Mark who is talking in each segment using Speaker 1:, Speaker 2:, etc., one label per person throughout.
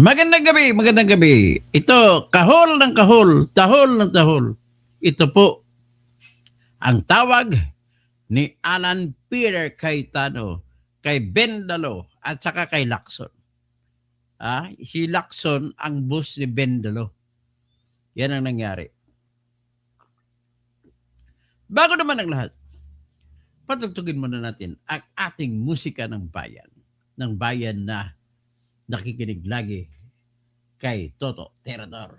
Speaker 1: Magandang gabi, magandang gabi. Ito, kahol ng kahol, tahol ng tahol. Ito po ang tawag ni Alan Peter Cayetano kay Bendalo at saka kay Lacson. Si Lacson ang boss ni Bendalo. Yan ang nangyari. Bago naman ang lahat, patugtugin muna natin ang ating musika ng bayan na nakikinig lagi kay Toto Terador.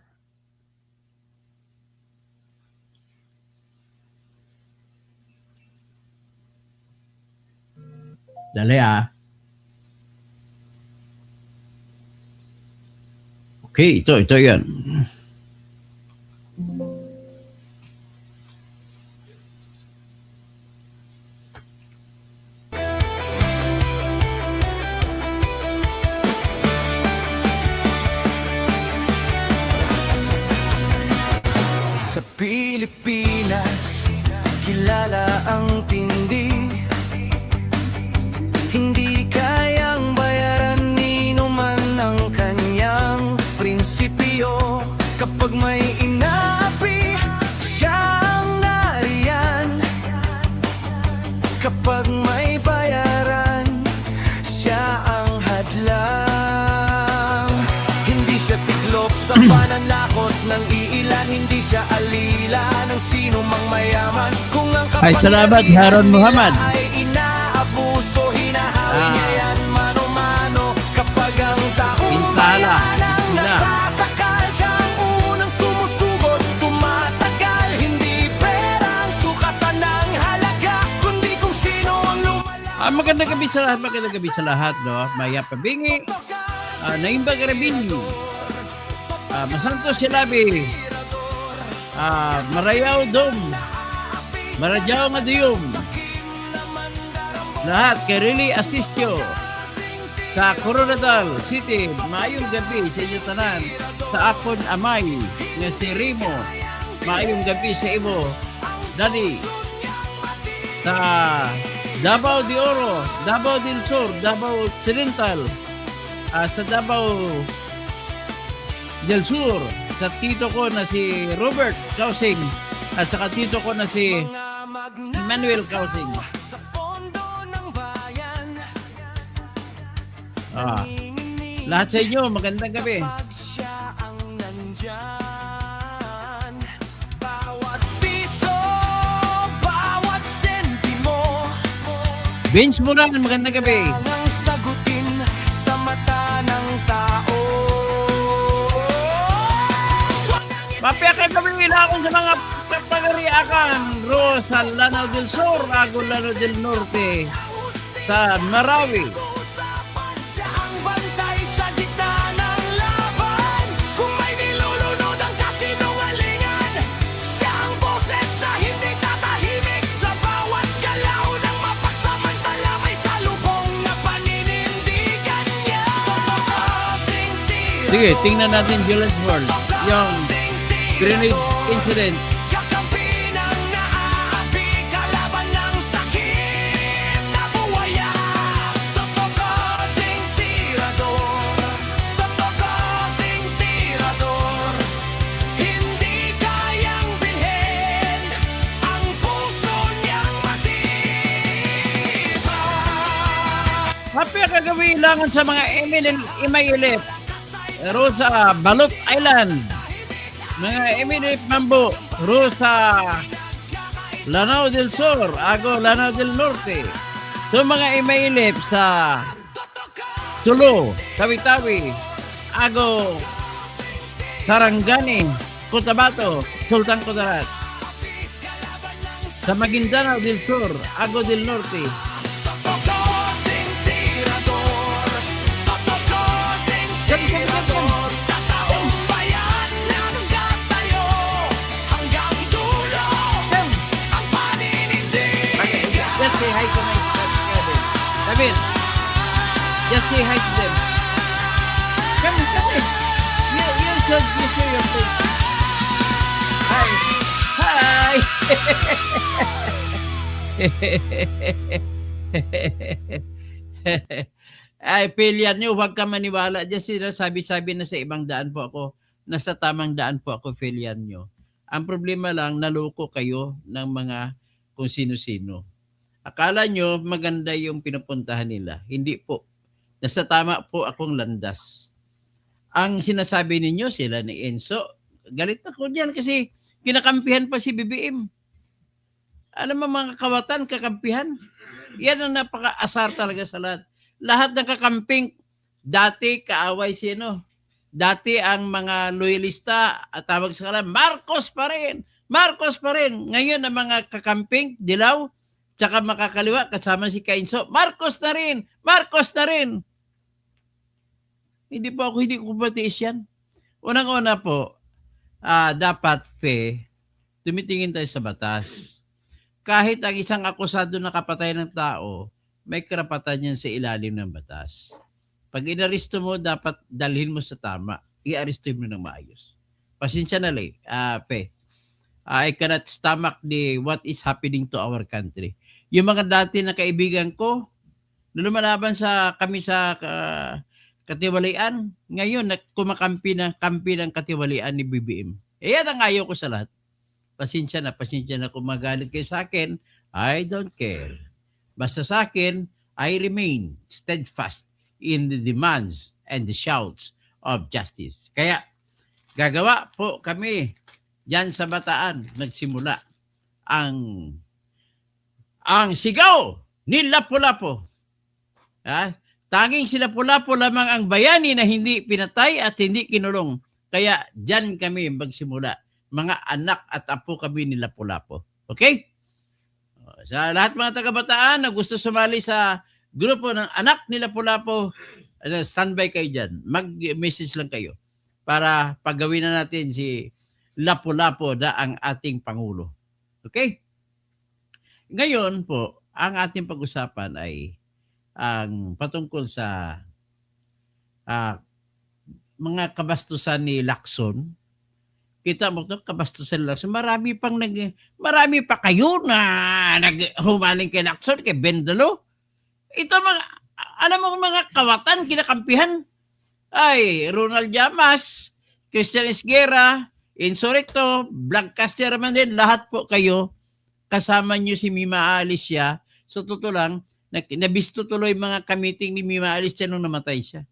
Speaker 1: Dali Okay, ito yan.
Speaker 2: Sa Pilipinas, kilala ang tindi. Hindi kayang bayaran ni numan ang kanyang prinsipyo. Kapag may inaapi, siya ang nariyan. Kapag may bayaran, siya ang hadlang. Hindi siya tiklop sa pananakot ng iilan. Hindi siya alila ng sino mang mayaman. Kung ang
Speaker 1: Ay, salamat, Haron Muhammad.
Speaker 2: ay inaabuso, hinahawi niya yan mano-mano. Kapag ang taong
Speaker 1: Pintala.
Speaker 2: bayan ang nasasakal, siya ang unang sumusugot, tumatagal. Hindi perang sukatan ng halaga, kundi kung sino ang lumalaban.
Speaker 1: Magandang gabi sa lahat, no? Maya Pabingi, Naimba Garabinyo, Masanto Silabi, Marayaw Dom, Marajaw Madiyom, lahat kay Really Asistio sa Coronadal City. Maayong gabi sa inyo tanan. Sa akon amay nga si Rimo, maayong gabi sa imo Daddy. Sa Davao de Oro, Davao del Sur, Davao Occidental, sa Davao del Sur, sa tito ko na si Robert Kausing at saka tito ko na si Manuel Kausing. Lahat sa inyo, magandang gabi. Vince Moran, magandang gabi.
Speaker 2: Sagutin sa mata ng tao.
Speaker 1: Mapiyakay kami ilakon sa mga pagariakan. Rosa, Lanao del Sur, Ago, Lanao del Norte, sa Marawi.
Speaker 2: Siya ang bantay sa gitna ng laban. Kung may nilulunod ang kasinungalingan, siya ang boses na hindi tatahimik. Sa bawat galaw ng mapagsamantala, may salubong na paninindigan niya.
Speaker 1: Sige, tingnan natin Julius World. Yung grenade incident.
Speaker 2: Kakampi ng naaapi, kalaban ng sakit na buwaya. Totokosing tirador, totokosing tirador. Hindi kayang bilhin ang puso niyang matibay.
Speaker 1: Mapiyakay kami ilangan sa mga imailip. Rosa, Balot Island. Mga Eminate Mambo, Rosa, Lanao del Sur, Ago, Lanao del Norte. So mga imailip sa Sulu, Tawi-Tawi, Ago, Sarangani, Cotabato, Sultan Kudarat. Sa Maguindanao del Sur, Ago del Norte.
Speaker 2: Totokosing tirador, totokosing tirador. Sa taong bayan nagtatayo hanggang dulo ang paninindigan.
Speaker 1: Just say hi to my cousin. David, just say hi to them. Come. You show your face. Hi. Ay, pilyan nyo, huwag ka maniwala. Diyan sila sabi-sabi na sa ibang daan po ako. Nasa tamang daan po ako, pilyan nyo. Ang problema lang, naloko kayo ng mga kung sino-sino. Akala nyo maganda yung pinupuntahan nila. Hindi po. Nasa tama po akong landas. Ang sinasabi ninyo, sila ni Enzo, galit ako dyan kasi kinakampihan pa si BBM. Alam mo mga kawatan, kakampihan. Yan ang napaka-asar talaga sa lahat. Lahat ng kakamping, dati kaaway sino? Dati ang mga loyalista at tawag sa kanila, Marcos pa rin! Marcos pa rin! Ngayon ang mga kakamping, dilaw, tsaka makakaliwa, kasama si Kainso, Marcos na rin! Marcos na rin! Hindi ko patiis yan. Unang-una po, dapat tumitingin tayo sa batas. Kahit ang isang akusado na kapatay ng tao, may karapatan yan sa ilalim ng batas. Pag inaresto mo, dapat dalhin mo sa tama. I-aresto mo ng maayos. Pasensya na lang, I cannot stomach what is happening to our country. Yung mga dati na kaibigan ko, na lumalaban kami sa katiwalian, ngayon kumakampi ng katiwalian ni BBM. Yan ang ayaw ko sa lahat. Pasensya na kung magalit kayo sa akin, I don't care. Basta sa akin, I remain steadfast in the demands and the shouts of justice. Kaya, gagawa po kami dyan sa Bataan, nagsimula ang sigaw ni Lapu-Lapu. Tanging si Lapu-Lapu lamang ang bayani na hindi pinatay at hindi kinulong. Kaya dyan kami magsimula. Mga anak at apo kami ni Lapu-Lapu. Okay? Sa lahat mga taga-Bataan na gusto sumali sa grupo ng anak ni Lapu-Lapu, standby kayo dyan. Mag-message lang kayo para paggawin na natin si Lapu-Lapu na ang ating Pangulo. Okay? Ngayon po, ang ating pag-usapan ay ang patungkol sa mga kabastusan ni Lacson. Kita mo ito, kabastusan ni Lacson. Marami pa kayo na naghumaling kay Lacson, kay Bendalo. Ito alam mo mga kawatan, kinakampihan. Ay, Ronald Llamas, Christian Esguerra, Insurrecto, Blancaster man din, lahat po kayo, kasama nyo si Mima Alicia. So, totoo lang, nabisto tuloy mga kamiting ni Mima Alicia nung namatay siya.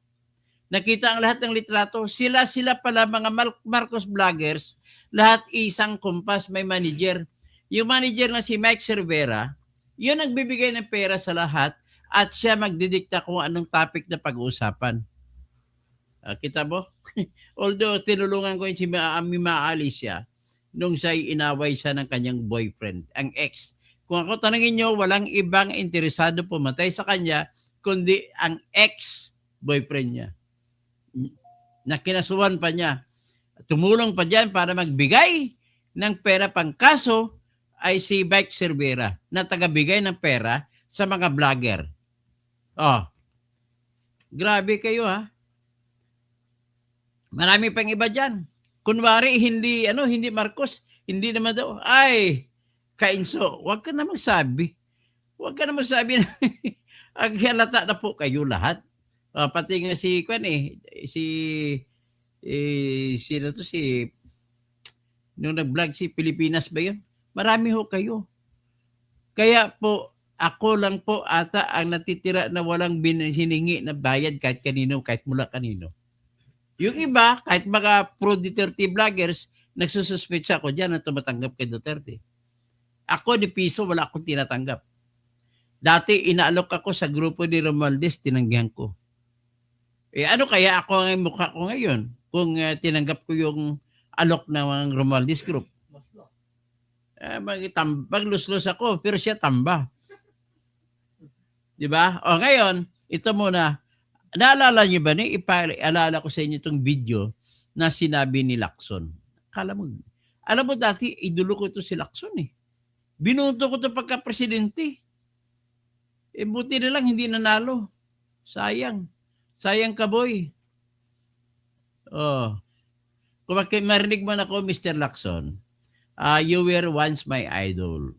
Speaker 1: Nakita ang lahat ng litrato. Sila pala mga Marcos vloggers, lahat isang kumpas, may manager. Yung manager na si Mike Cervera, yun nagbibigay ng pera sa lahat at siya magdidikta kung anong topic na pag-uusapan. Kita mo? Although tinulungan ko yung si Mima Alicia nung siya'y inaway siya ng kanyang boyfriend, ang ex. Kung ako tanungin nyo, walang ibang interesado pumatay sa kanya kundi ang ex-boyfriend niya. Na kinasuhan pa niya. Tumulong pa dyan para magbigay ng pera pang kaso ay si Mike Cervera na tagabigay ng pera sa mga vlogger. Grabe kayo ha. Marami pang iba dyan. Kunwari, hindi Marcos, hindi naman daw. Ay, Kainso, wag ka na magsabi. Wag ka na magsabi na ang halata na po kayo lahat. Pati nga si nung nag-vlog si Pilipinas ba yun? Marami ho kayo. Kaya po, ako lang po ata ang natitira na walang hiningi na bayad kahit kanino, kahit mula kanino. Yung iba, kahit mga pro-Duterte vloggers, nagsususpect ako dyan na tumatanggap kay Duterte. Ako, ni piso, wala akong tinatanggap. Dati, inaalok ako sa grupo ni Romualdez, tinanggihan ko. Ano kaya ako ang mukha ko ngayon kung tinanggap ko yung alok ng Romualdez group? Magluslos ako, pero siya tamba. Diba? Ngayon, ito muna. Naalala niyo ba? Ipaalala ko sa inyo itong video na sinabi ni Lacson. Alam mo dati, idolo ko ito si Lacson eh. Binuto ko ito pagka-presidente. Buti na lang, hindi nanalo. Sayang. Sayang ka, boy. Kung marinig mo na ako, Mr. Lacson, you were once my idol.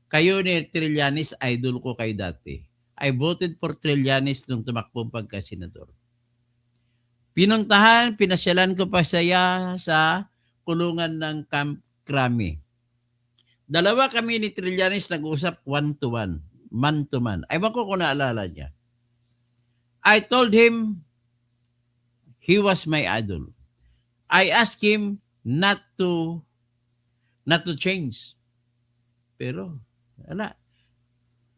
Speaker 1: Kayo ni Trillanes, idol ko kayo dati. I voted for Trillanes nung tumakbong pagka-senador. Pinasyalan ko pa siya sa kulungan ng Camp Crame. Dalawa kami ni Trillanes nag-usap one-to-one, man-to-man. Ewan ko kung naalala niya. I told him he was my idol. I asked him not to change. Pero, wala.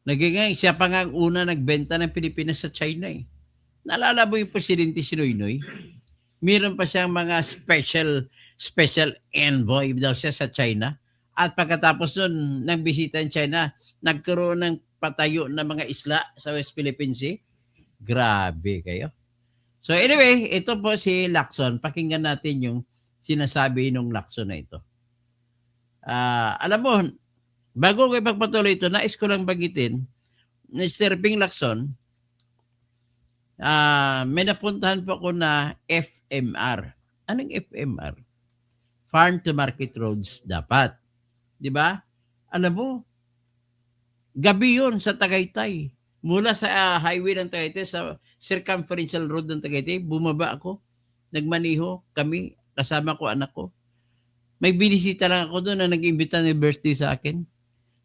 Speaker 1: Naging siya pa nga ang una nagbenta ng Pilipinas sa China eh. Naalala mo yung presidente si Noynoy? Meron pa siyang mga special envoy daw siya sa China. At pagkatapos nun, nang bisita in China, nagkaroon ng patayo ng mga isla sa West Philippine Sea. Grabe kayo. So anyway, ito po si Lacson. Pakinggan natin yung sinasabi ng Lacson na ito. Alam mo, bago ko ipagpatuloy ito, nais ko lang bagitin, Mr. Ping Lacson, may napuntahan po ako na FMR. Anong FMR? Farm to Market Roads dapat. Di ba? Alam mo, gabi yun sa Tagaytay. Mula sa highway ng Tagaytay, sa circumferential road ng Tagaytay, bumaba ako. Nagmaniho kami, kasama ko anak ko. May binisita lang ako doon na nag-imbita ng birthday sa akin.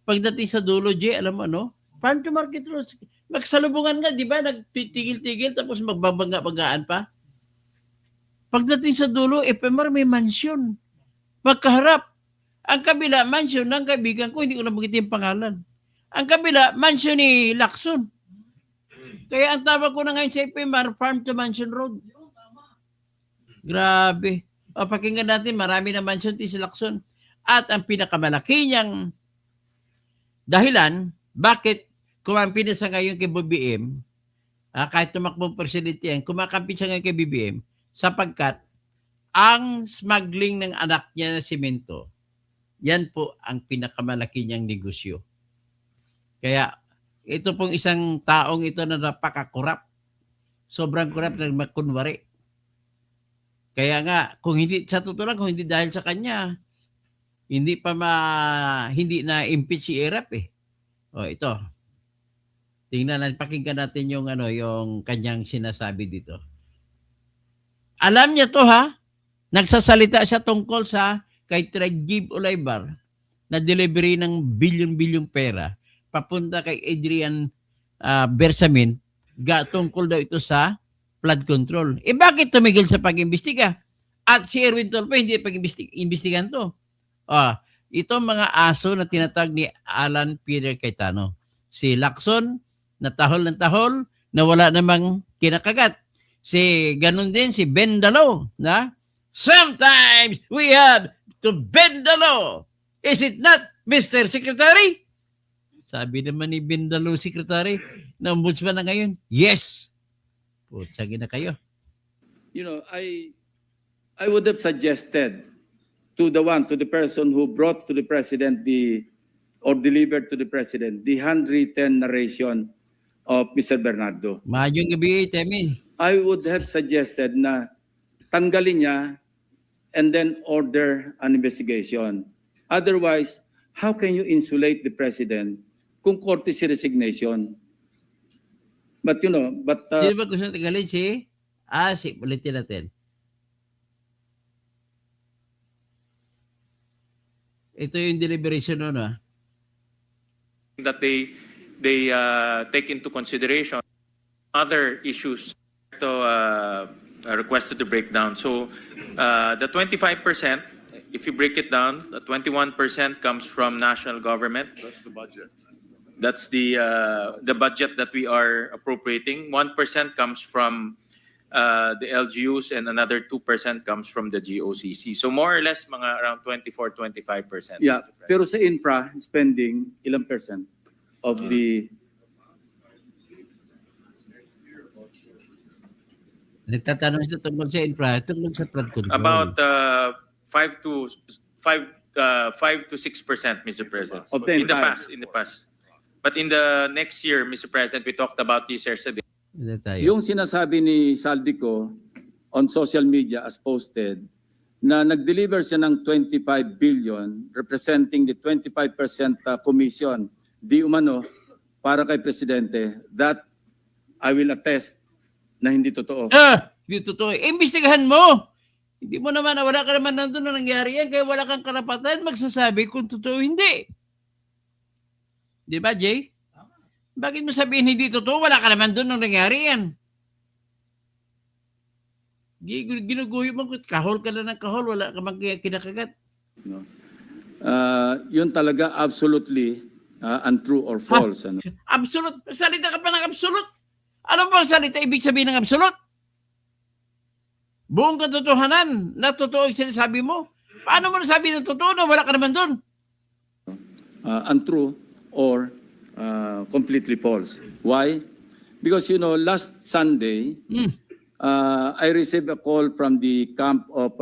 Speaker 1: Pagdating sa dulo, Jay, alam mo ano? Farm to Market Roads. Magsalubungan nga, di ba? Nagtigil-tigil tapos magbabangga-banggaan pa. Pagdating sa dulo, FMR may mansyon. Magkaharap. Ang kabila, mansyon ng kaibigan ko, hindi ko nabanggit yung pangalan. Ang kabila, mansyon ni Lacson. Kaya ang tawag ko na ngayon sa FMR, Farm to Mansion Road. Grabe. O, pakinggan natin, marami na mansyon si Lacson. At ang pinakamalaki niyang dahilan, bakit kumampin siya ngayon kay BBM, kahit tumakbong presidente yan, kumakampi siya ngayon kay BBM, sapagkat ang smuggling ng anak niya na simento, yan po ang pinakamalaki niyang negosyo. Kaya ito pong isang taong ito na napaka-kurap. Sobrang kurap na makunwari. Kaya nga, kung hindi, sa totoo lang, kung hindi dahil sa kanya, hindi na impeach si Erap eh. O ito. Tingnan natin, pakinggan natin yung yung kanyang sinasabi dito. Alam niya to ha. Nagsasalita siya tungkol sa kay Trajib Olaybar na delivery ng bilyon-bilyong pera papunta kay Adrian Bersamin tungkol daw ito sa flood control. Eh bakit tumigil sa pag-imbestiga? At si Erwin Tulfo hindi pag-imbestigan to. Itong mga aso na tinatag ni Alan Peter Cayetano. Si Lacson, na tahol ng tahol, na wala namang kinakagat. Ganun din si Ben Dalo, na sometimes we have to bend the law. Is it not, Mr. Secretary? Sabi naman ni Ben Dalo, Secretary, na ombudsman na ngayon. Yes. Putsagin na kayo.
Speaker 3: You know, I would have suggested to the person who brought to the president or delivered to the president the handwritten narration of Mr. Bernardo.
Speaker 1: Maayong gabi, Temi.
Speaker 3: I would have suggested na tanggalin niya and then order an investigation. Otherwise, how can you insulate the president kung courtesy resignation? But you know,
Speaker 1: Sino ba gusto tanggalin ulitin natin. Ito yung deliberation nun
Speaker 4: that they take into consideration other issues requested to break down. So the 25%, if you break it down, the 21% comes from national government.
Speaker 5: That's the budget.
Speaker 4: That's the budget that we are appropriating. 1% comes from the LGUs and another 2% comes from the GOCC. So more or less mga around 24-25%.
Speaker 3: yeah, pero sa infra spending, ilang percent of the
Speaker 1: Nagtatanong siya tungkol sa infra, tungkol sa flood control.
Speaker 4: About 5 to 6%, Mr. President.
Speaker 3: Of the
Speaker 4: In the
Speaker 3: entire-
Speaker 4: past. But in the next year, Mr. President, we talked about this yesterday.
Speaker 1: Ito tayo.
Speaker 3: yung sinasabi ni Saldico on social media as posted na nag-deliver siya ng 25 billion representing the 25% commission di umano para kay Presidente, that I will attest na hindi totoo.
Speaker 1: Hindi totoo. Imbestigahan mo. Hindi mo naman, wala ka naman nandun na nangyari yan, kaya wala kang karapatan magsasabi kung totoo hindi. Di ba, Jay? Bakit mo sabihin hindi totoo? Wala ka naman doon nang nangyari yan. Ginuguyo mo, kahol ka na ng kahol, wala ka mang kinakagat.
Speaker 3: No? Yun talaga absolutely untrue or false. Ano?
Speaker 1: Absolute. Salita ka pa ng absolute. Ano ba ang salita? Ibig sabihin ng absolute? Buong katotohanan na totoo yung sinasabi mo. Paano mo nasabi ng totoo na wala ka naman doon?
Speaker 3: Untrue or completely false. Why? Because, last Sunday, I received a call from the camp of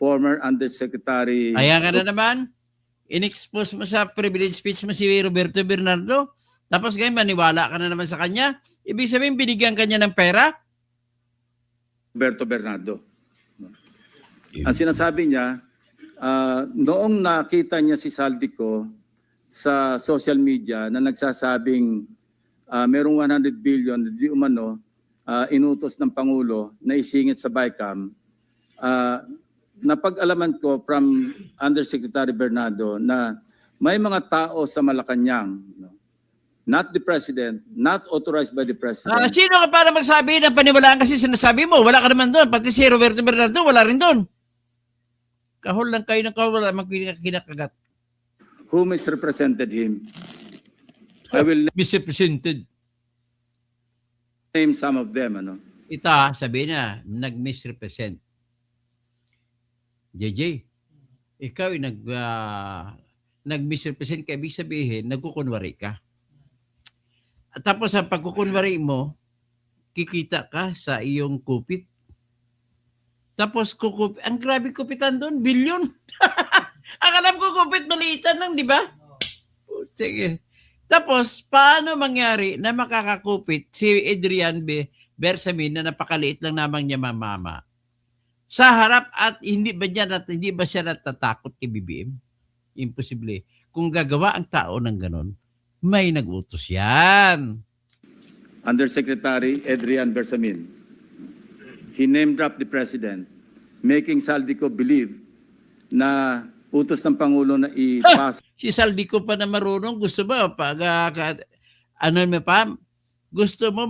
Speaker 3: former Undersecretary.
Speaker 1: Ayan ka na naman. In-expose mo sa privilege speech mo si Roberto Bernardo. Tapos ngayon maniwala ka na naman sa kanya. Ibig sabihin binigyan kanya ng pera?
Speaker 3: Roberto Bernardo. Ang sinasabi niya, noong nakita niya si Saldico sa social media na nagsasabing merong 100 billion di umano inutos ng Pangulo na isingit sa BICAM, napag-alaman ko from Undersecretary Bernardo na may mga tao sa Malacanang, not the President, not authorized by the President.
Speaker 1: Sino ka para magsabi ng paniwalaan kasi sinasabi mo? Wala ka naman doon. Pati si Roberto Bernardo, wala rin doon. Kahol lang kayo ng kahol, wala mang kinakagat.
Speaker 3: Who misrepresented him? I will
Speaker 1: Misrepresented.
Speaker 3: name some of them.
Speaker 1: Ita, sabi niya, nag-misrepresent. JJ, ikaw ay nag-misrepresent ka, ibig sabihin, nagkukunwari ka. At tapos ang pagkukunwari mo, kikita ka sa iyong kupit. Tapos ang grabe kupitan doon, bilyon. Ang alam ko kupit, maliitan lang, di ba? Sige. Tapos, paano mangyari na makakakupit si Adrian Bersamin na napakaliit lang namang niya mama sa harap at hindi ba siya natatakot kay BBM? Imposible. Kung gagawa ang tao ng ganon, may nag-utos yan.
Speaker 3: Undersecretary Adrian Bersamin. He name-dropped the President, making Saldico believe na utos ng Pangulo na ipasok.
Speaker 1: Si Saldico pa na marunong, gusto ba gusto mo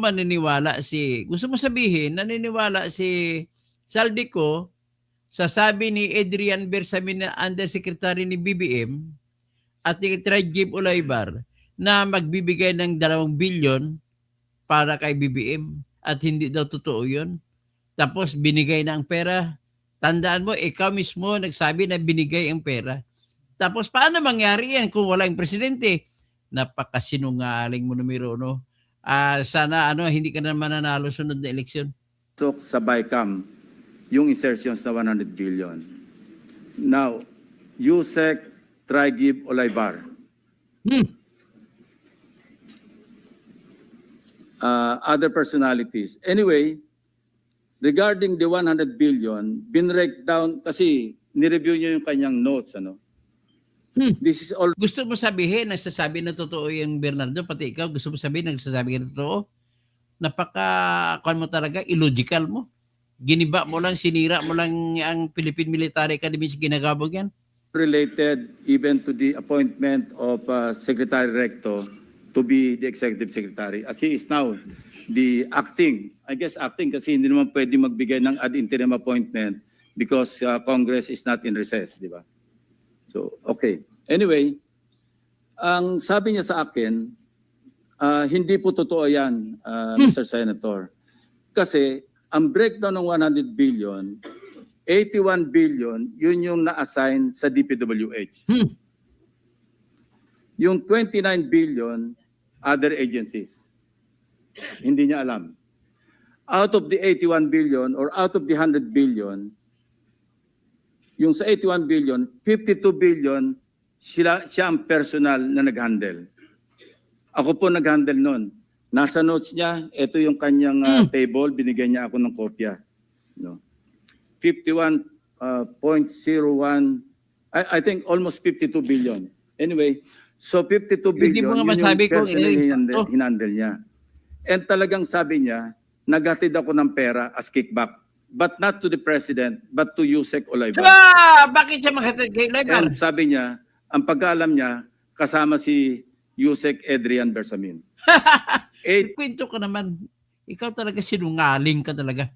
Speaker 1: gusto mo sabihin, naniniwala si Saldico sa sabi ni Adrian Bersamin na Undersecretary ni BBM at ni Trajib Ulaybar na magbibigay ng 2 billion para kay BBM at hindi daw totoo yun. Tapos binigay na ang pera. Tandaan mo, ikaw mismo nagsabi na binigay ang pera. Tapos paano mangyari yan kung walang presidente? Napakasinungaling mo numero 1. Sana hindi ka na mananalo sunod na eleksyon.
Speaker 3: Sa BICAM, yung insertions na 100 billion. Now, Yusek Trajib Ulaybar. Other personalities. Anyway, regarding the 100 billion, binrake down kasi nireview niyo yung kanyang notes. This is all.
Speaker 1: Gusto mo sabihin, nagsasabi na totoo yung Bernardo, pati ikaw, gusto mo sabihin, nagsasabi na totoo? Kung mo talaga, illogical mo. Giniba mo lang, sinira mo lang ang Philippine Military Academy sa ginagabog yan?
Speaker 3: Related even to the appointment of Secretary Recto to be the Executive Secretary. As he is now the acting, I guess acting kasi hindi naman pwede magbigay ng ad interim appointment because Congress is not in recess, di ba? So, okay. Anyway, ang sabi niya sa akin, hindi po totoo yan, Mr. Senator. Kasi ang breakdown ng 100 billion, 81 billion, yun yung na-assign sa DPWH. Yung 29 billion, other agencies. Hindi niya alam. Out of the 81 billion or out of the 100 billion, yung sa 81 billion, 52 billion, siya ang personal na nag-handle. Ako po nag-handle nun. Nasa notes niya, ito yung kanyang table, binigyan niya ako ng kopya. 51.01, I think almost 52 billion. Anyway, So 52
Speaker 1: Hindi
Speaker 3: billion,
Speaker 1: mo nga
Speaker 3: yun
Speaker 1: masabi
Speaker 3: yung
Speaker 1: kung
Speaker 3: personally
Speaker 1: ilan-
Speaker 3: hinandle niya. And talagang sabi niya, naghatid ako ng pera as kickback. But not to the President, but to Yusek Olaybar.
Speaker 1: Bakit siya makatid kay Laybar?
Speaker 3: And sabi niya, ang pagkaalam niya, kasama si Yusek Adrian Bersamin.
Speaker 1: Kwento ka naman. Ikaw talaga sinungaling ka talaga.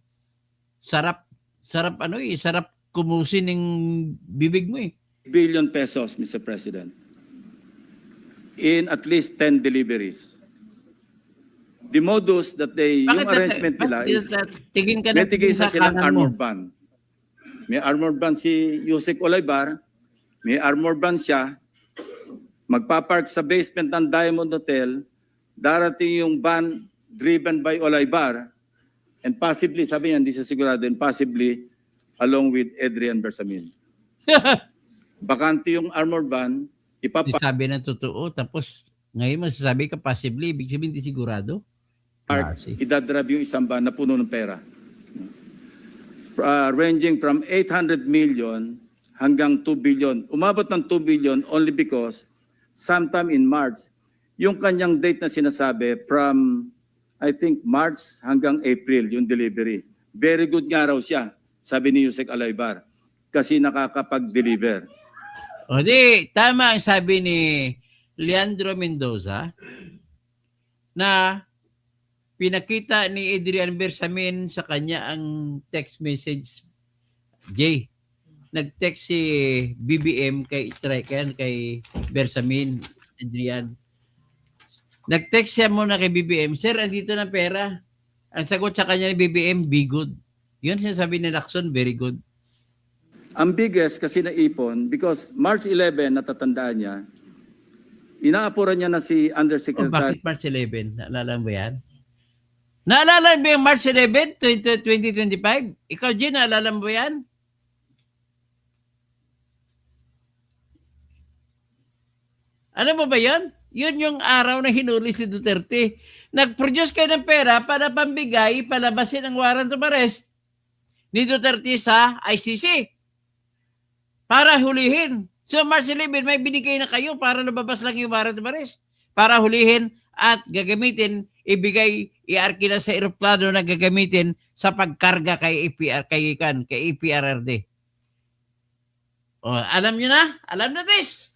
Speaker 1: Sarap sarap kumusin ng bibig mo eh.
Speaker 3: 8 billion pesos, Mr. President, in at least 10 deliveries. The modus that yung arrangement nila is
Speaker 1: tingin ka
Speaker 3: may
Speaker 1: na
Speaker 3: tigisa
Speaker 1: sa
Speaker 3: silang
Speaker 1: kanan mo.
Speaker 3: armored van. May armored van si Yusek Olaybar, may armored van siya, magpapark sa basement ng Diamond Hotel, darating yung van driven by Olaybar, and possibly, sabi niya, hindi siya sigurado, and possibly along with Adrian Bersamin. Bakante yung armored van,
Speaker 1: Sabi ng totoo, tapos ngayon masasabi ka possibly, ibig sabihin hindi sigurado. Klase.
Speaker 3: idadrab yung isang van na puno ng pera. Ranging from 800 million hanggang 2 billion. Umabot ng 2 billion only because sometime in March, yung kanyang date na sinasabi from, I think, March hanggang April, yung delivery. Very good nga raw siya, sabi ni Yusek Olaybar, kasi nakakapag-deliver.
Speaker 1: O di, tama ang sabi ni Leandro Mendoza na pinakita ni Adrian Bersamin sa kanya ang text message. Jay, nag-text si BBM kay Bersamin, Adrian. Nag-text siya muna kay BBM, Sir, andito na pera. Ang sagot sa kanya ni BBM, be good. Yun sinasabi ni Lacson, very good.
Speaker 3: Ang biggest kasi naipon, because March 11, natatandaan niya, inaapuran niya na si
Speaker 1: O
Speaker 3: Undersecretary.
Speaker 1: bakit March 11? Naalala mo ba yan? Naalala mo yung March 11, 2025? Ikaw, Jin, naalala mo ba yan? Ano mo ba yan? Yun yung araw na hinuli si Duterte. Nag-produce kayo ng pera para pambigay, palabasin ang warrant of arrest ni Duterte sa ICC. Para hulihin. So March 11, may binigay na kayo para nababas lang yung warrant of arrest. Para hulihin at gagamitin, ibigay, i-arkila sa eroplano na gagamitin sa pagkarga kay EPRRD. O, alam nyo na? Alam na this?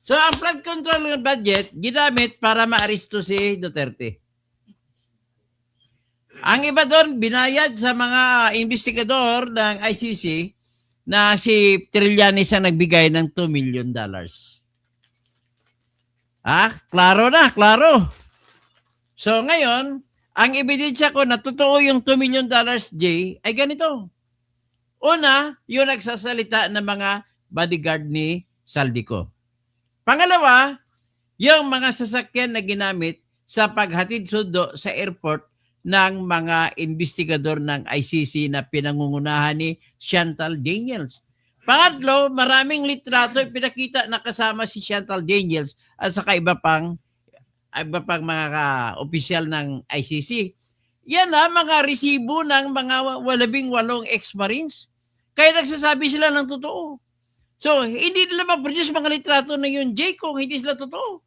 Speaker 1: So, ang flood control ng budget, ginamit para ma-aristo si Duterte. Ang iba doon, binayad sa mga investigador ng ICC na si Trillanes ang nagbigay ng $2 million. Klaro na, klaro. So, ngayon, ang ebidensya ko na totoo yung $2 million, Jay, ay ganito. Una, yung nagsasalita ng mga bodyguard ni Saldico. Pangalawa, yung mga sasakyan na ginamit sa paghatid sundo sa airport ng mga investigador ng ICC na pinangungunahan ni Chantal Daniels. Pangatlo, maraming litrato pinakita na kasama si Chantal Daniels at saka iba pang mga opisyal ng ICC. Yan mga resibo ng mga 18 ex-marines. Kaya nagsasabi sila ng totoo. So, hindi nila ma-produce mga litrato na yun, Jay, kung hindi sila totoo.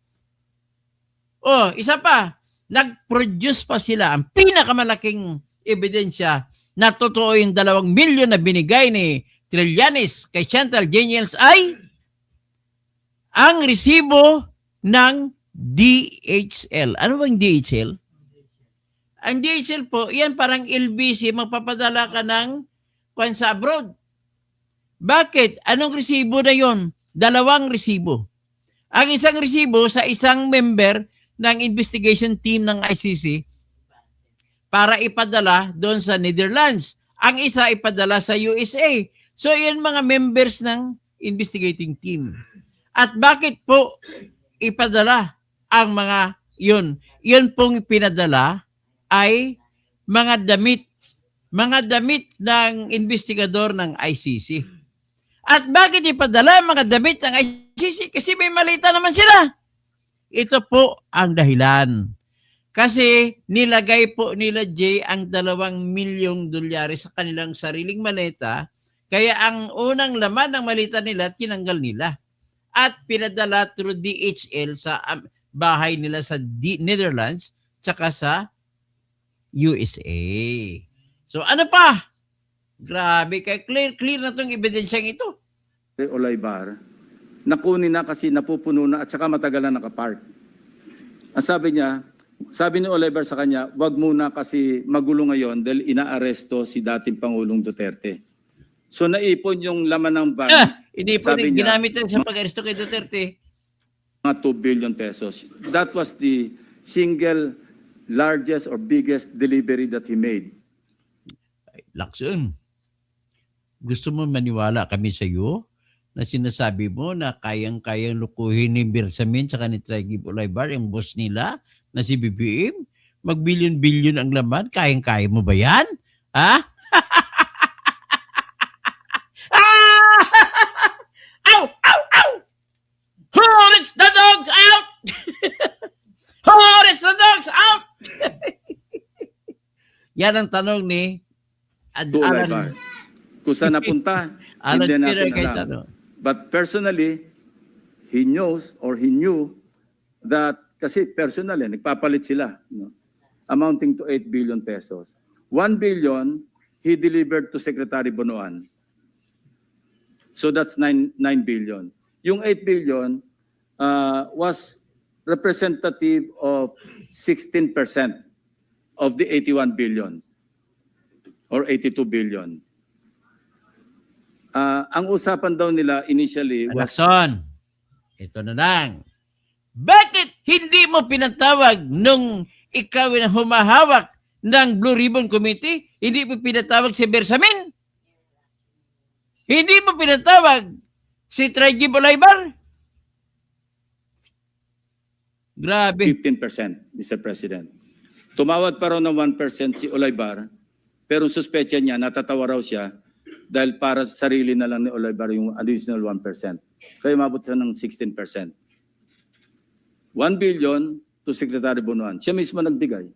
Speaker 1: Isa pa, nag-produce pa sila ang pinakamalaking ebidensya na totoo yung 2 milyon na binigay ni Trillanes kay Chantal Daniels ay ang resibo ng DHL. Ano bang DHL? Ang DHL po, yan parang LBC, magpapadala ka ng sa abroad. Bakit? Anong resibo na yon? 2 resibo. Ang isang resibo sa isang member ng investigation team ng ICC para ipadala doon sa Netherlands. Ang isa ipadala sa USA. So, yan mga members ng investigating team. At bakit po ipadala ang mga yun? Yun pong pinadala ay mga damit. Mga damit ng investigador ng ICC. At bakit ipadala ang mga damit ng ICC? Kasi may malita naman sila. Ito po ang dahilan. Kasi nilagay po nila Jay ang $2 milyong sa kanilang sariling maleta. Kaya ang unang laman ng malita nila, tinanggal nila. at pinadala through DHL sa bahay nila sa Netherlands tsaka sa USA. So ano pa? Grabe, kaya clear na tong ebidensyang ito.
Speaker 3: Olaybar, nakunin na kasi napupuno na at saka matagal na nakapark. Ang sabi ni Olaybar sa kanya, wag muna kasi magulo ngayon dahil inaaresto si dating Pangulong Duterte. So naipon yung laman ng van,
Speaker 1: Hindi po
Speaker 3: sabi niya,
Speaker 1: ginamit sa pag-aresto kay Duterte.
Speaker 3: mga 2 billion pesos. That was the single largest or biggest delivery that he made.
Speaker 1: Lakson, gusto mo maniwala kami sa iyo na sinasabi mo na kayang-kayang lukuhin ni Bersamin tsaka ni Tragib Olaybar, yung boss nila na si BBM? Mag-billion-billion ang laman? Kayang-kaya mo ba yan? Ha? Ow! Ow! Ow! Who is the dogs out? Who is the dogs out? Yan ang tanong ni
Speaker 3: To Olaybar. Kung saan napunta,
Speaker 1: Alan
Speaker 3: hindi
Speaker 1: Peter
Speaker 3: natin
Speaker 1: Cayetano.
Speaker 3: alam. But personally, he knows or he knew that, kasi personally, nagpapalit sila, no? Amounting to 8 billion pesos. 1 billion, he delivered to Secretary Bonoan. So that's 9 billion. Yung 8 billion was representative of 16% of the 81 billion or 82 billion. Ang usapan daw nila initially was
Speaker 1: Alakson, ito na lang. Bakit hindi mo pinatawag nung ikaw na humahawak ng Blue Ribbon Committee? Hindi mo pinatawag si Bersamin? Hindi mo pinatawag si Tragib Olaybar? Grabe.
Speaker 3: 15%, Mr. President. Tumawad pa raw ng 1% si Olaybar, pero suspecha niya, natatawa raw siya dahil para sa sarili na lang ni Olaybar yung additional 1%. Kaya umabot siya ng 16%. 1 billion to Secretary Bonoan. Siya mismo nagbigay.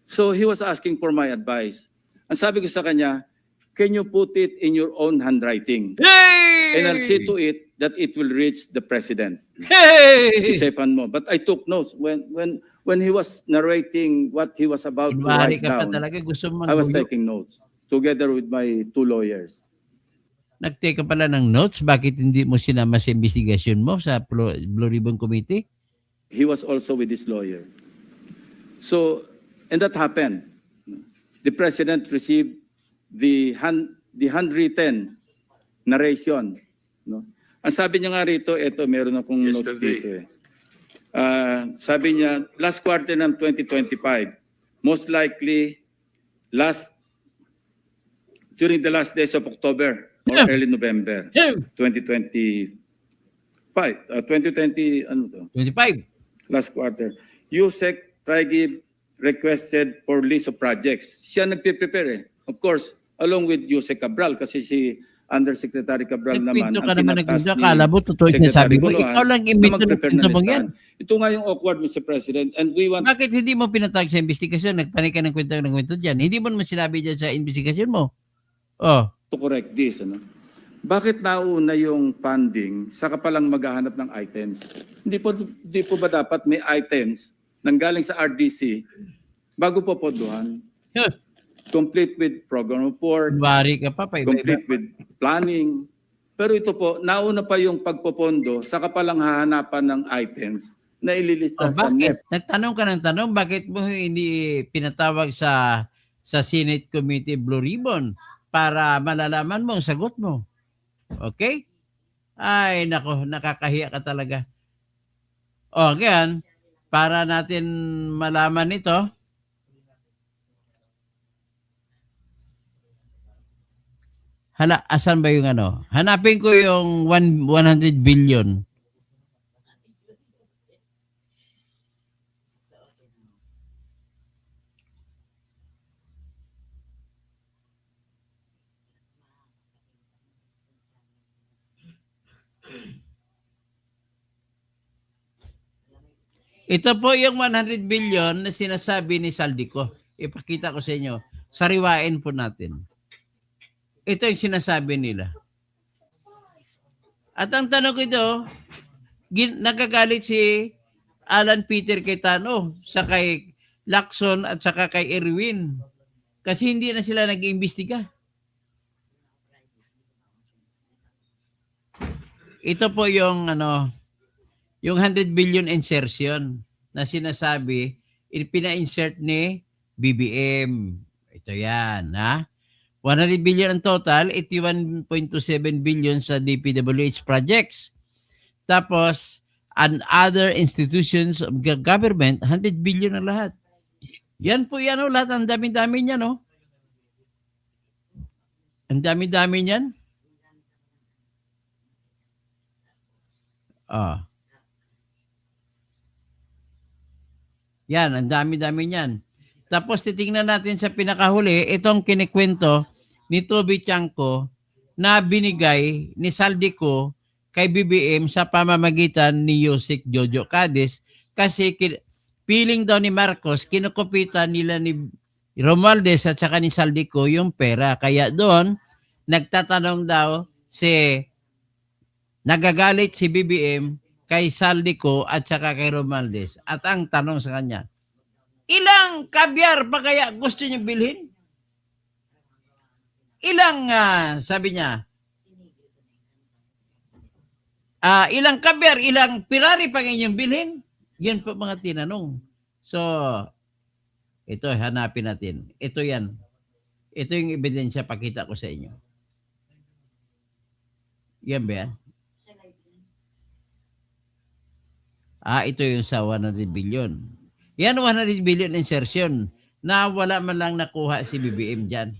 Speaker 3: So he was asking for my advice. Ang sabi ko sa kanya, can you put it in your own handwriting?
Speaker 1: Hey!
Speaker 3: And I'll see to it that it will reach the President.
Speaker 1: Hey!
Speaker 3: Isipan mo. But I took notes when he was narrating what he was about to
Speaker 1: Kunwari
Speaker 3: write
Speaker 1: ka pa
Speaker 3: down.
Speaker 1: talaga, gusto mo
Speaker 3: I was
Speaker 1: magbuyo.
Speaker 3: taking notes together with my 2 lawyers.
Speaker 1: Nag-take ka pala ng notes, bakit hindi mo sinama sa investigasyon mo sa Blue Ribbon Committee?
Speaker 3: He was also with his lawyer. So, and that happened. The President received the handwritten narration. No? Ang sabi niya nga rito, eto meron akong notes dito eh. Sabi niya, last quarter ng 2025, most likely during the last days of October or early November 2025. 2020, ano to?
Speaker 1: 25.
Speaker 3: Last quarter. Yusek Tragib requested for list of projects. Siya nagpe-prepare eh. Of course, along with Yusek Cabral kasi si Undersecretary Cabral naman
Speaker 1: Nagpinto
Speaker 3: ang
Speaker 1: ka naman
Speaker 3: tinatas
Speaker 1: nagpinto.
Speaker 3: ni
Speaker 1: Akala mo, totoo yung
Speaker 3: Secretary
Speaker 1: sinasabi mo.
Speaker 3: Bonoan
Speaker 1: Ikaw lang
Speaker 3: na
Speaker 1: imbento
Speaker 3: mag-prepare
Speaker 1: ng
Speaker 3: ng
Speaker 1: mo yan.
Speaker 3: listahan. Ito nga yung awkward, Mr. President, and we want
Speaker 1: Bakit hindi mo pinatawag sa investigasyon? Nagpanik ka ng kwento dyan. Hindi mo naman sinabi dyan sa investigasyon mo. Oh.
Speaker 3: to correct this. Ano? Bakit nauna yung funding saka palang maghahanap ng items? Hindi po ba dapat may items nanggaling sa RDC bago po podohan? Complete with program report,
Speaker 1: Kunwari ka pa.
Speaker 3: complete with planning. Pero ito po, nauna pa yung pagpopondo saka palang hahanapan ng items na ililista sa
Speaker 1: Bakit?
Speaker 3: NEP.
Speaker 1: Nagtanong ka ng tanong, bakit mo hindi pinatawag sa Senate Committee Blue Ribbon para malalaman mo ang sagot mo? Okay? Ay, nako, nakakahiya ka talaga. O, ganyan, para natin malaman ito, asan ba yung ano? Hanapin ko yung 100 billion. Ito po yung 100 billion na sinasabi ni Saldico. Ipakita ko sa inyo. Sariwain po natin. Ito yung sinasabi nila. At ang tanong ko ito, nagagalit si Alan Peter Cayetano sa kay Lacson at saka kay Erwin kasi hindi na sila nag-iimbestiga. Ito po yung yung 100 billion insertion na sinasabi, pina-insert ni BBM. Ito yan, ha? 100 billion ang total, 81.27 billion sa DPWH projects. Tapos, and other institutions of government, 100 billion ang lahat. Yan po yan, lahat. Ang dami-dami niyan, no? Ang dami-dami niyan. Ah. Yan, ang dami-dami niyan. Tapos titingnan natin sa pinakahuli, itong kinikwento ni Toby Chanco na binigay ni Saldico kay BBM sa pamamagitan ni Yusek Jojo Cadiz kasi piling daw ni Marcos, kinukupitan nila ni Romualdez at saka ni Saldico yung pera. Kaya doon, nagtatanong daw nagagalit si BBM kay Saldico at saka kay Romualdez. At ang tanong sa kanya, ilang kabyar pa kaya gusto niyo bilhin? Ilang, sabi niya, ilang kabyar, ilang Ferrari pa inyong bilhin? Yan po mga tinanong. So, ito, hanapin natin. Ito yan. Ito yung ebidensya, pakita ko sa inyo. Yan ba yan? Ito yung sa 100 billion. Yan 100 billion insertion na wala man lang nakuha si BBM dyan.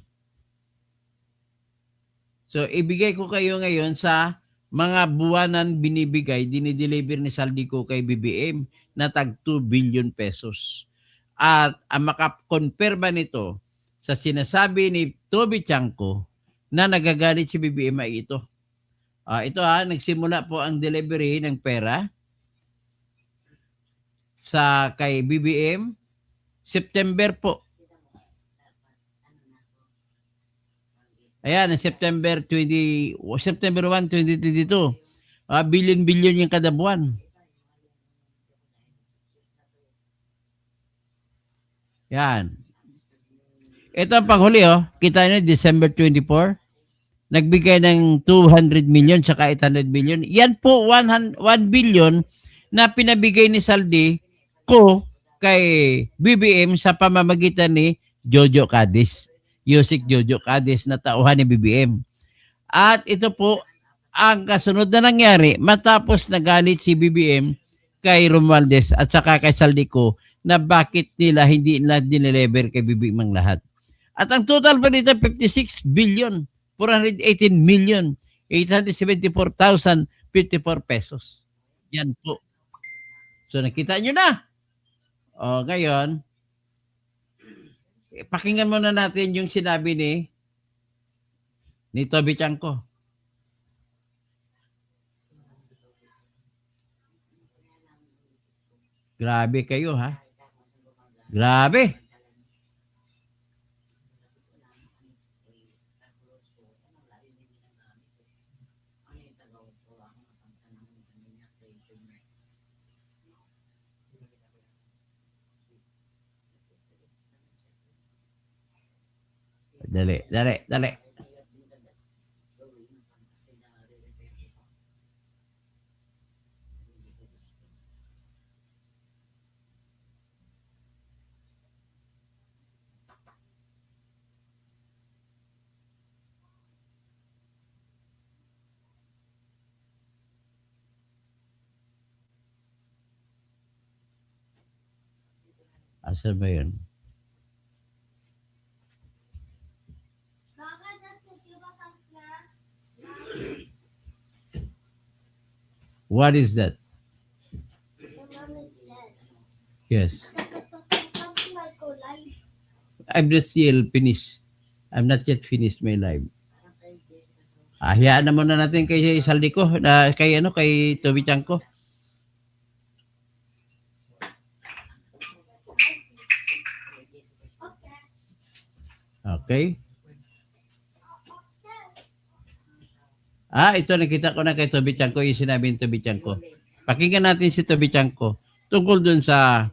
Speaker 1: So, ibigay ko kayo ngayon sa mga buwanan binibigay, dinideliver ni Saldico kay BBM na tag 2 billion pesos. At ang makakonfirma nito sa sinasabi ni Toby Chanco na nagagalit si BBM ay ito. Ito nagsimula po ang delivery ng pera sa kay BBM September po. Ayan, September 1, 2022. Billion-billion yung kada buwan. Yan. Ito ang panghuli, kita nyo, December 24. Nagbigay ng 200 million saka 800 million. Yan po, 1 billion na pinabigay ni Saldi ko kay BBM sa pamamagitan ni Jojo Cadiz. Yusek Jojo Cadiz na tauhan ni BBM. At ito po ang kasunod na nangyari matapos nagalit si BBM kay Romualdez at saka kay Saldico na bakit nila hindi nila dinelever kay BBM ang lahat. At ang total pa dito 56 billion 418 million 874,054 pesos. Yan po. So nakita nyo na. Ngayon, pakinggan muna natin yung sinabi ni Toby Chanco. Grabe kayo, ha? Grabe. Dali. Asa ba yun? What is that? Yes. I'm not still finished. I'm not yet finished my life. Hayaan na muna natin kay Saldico, kay Toby Chanco. Okay. Ito nakita ko na kay Toby Chanko, yung sinabi ni Toby Chanko. Pakinggan natin si Toby Chanko tungkol dun sa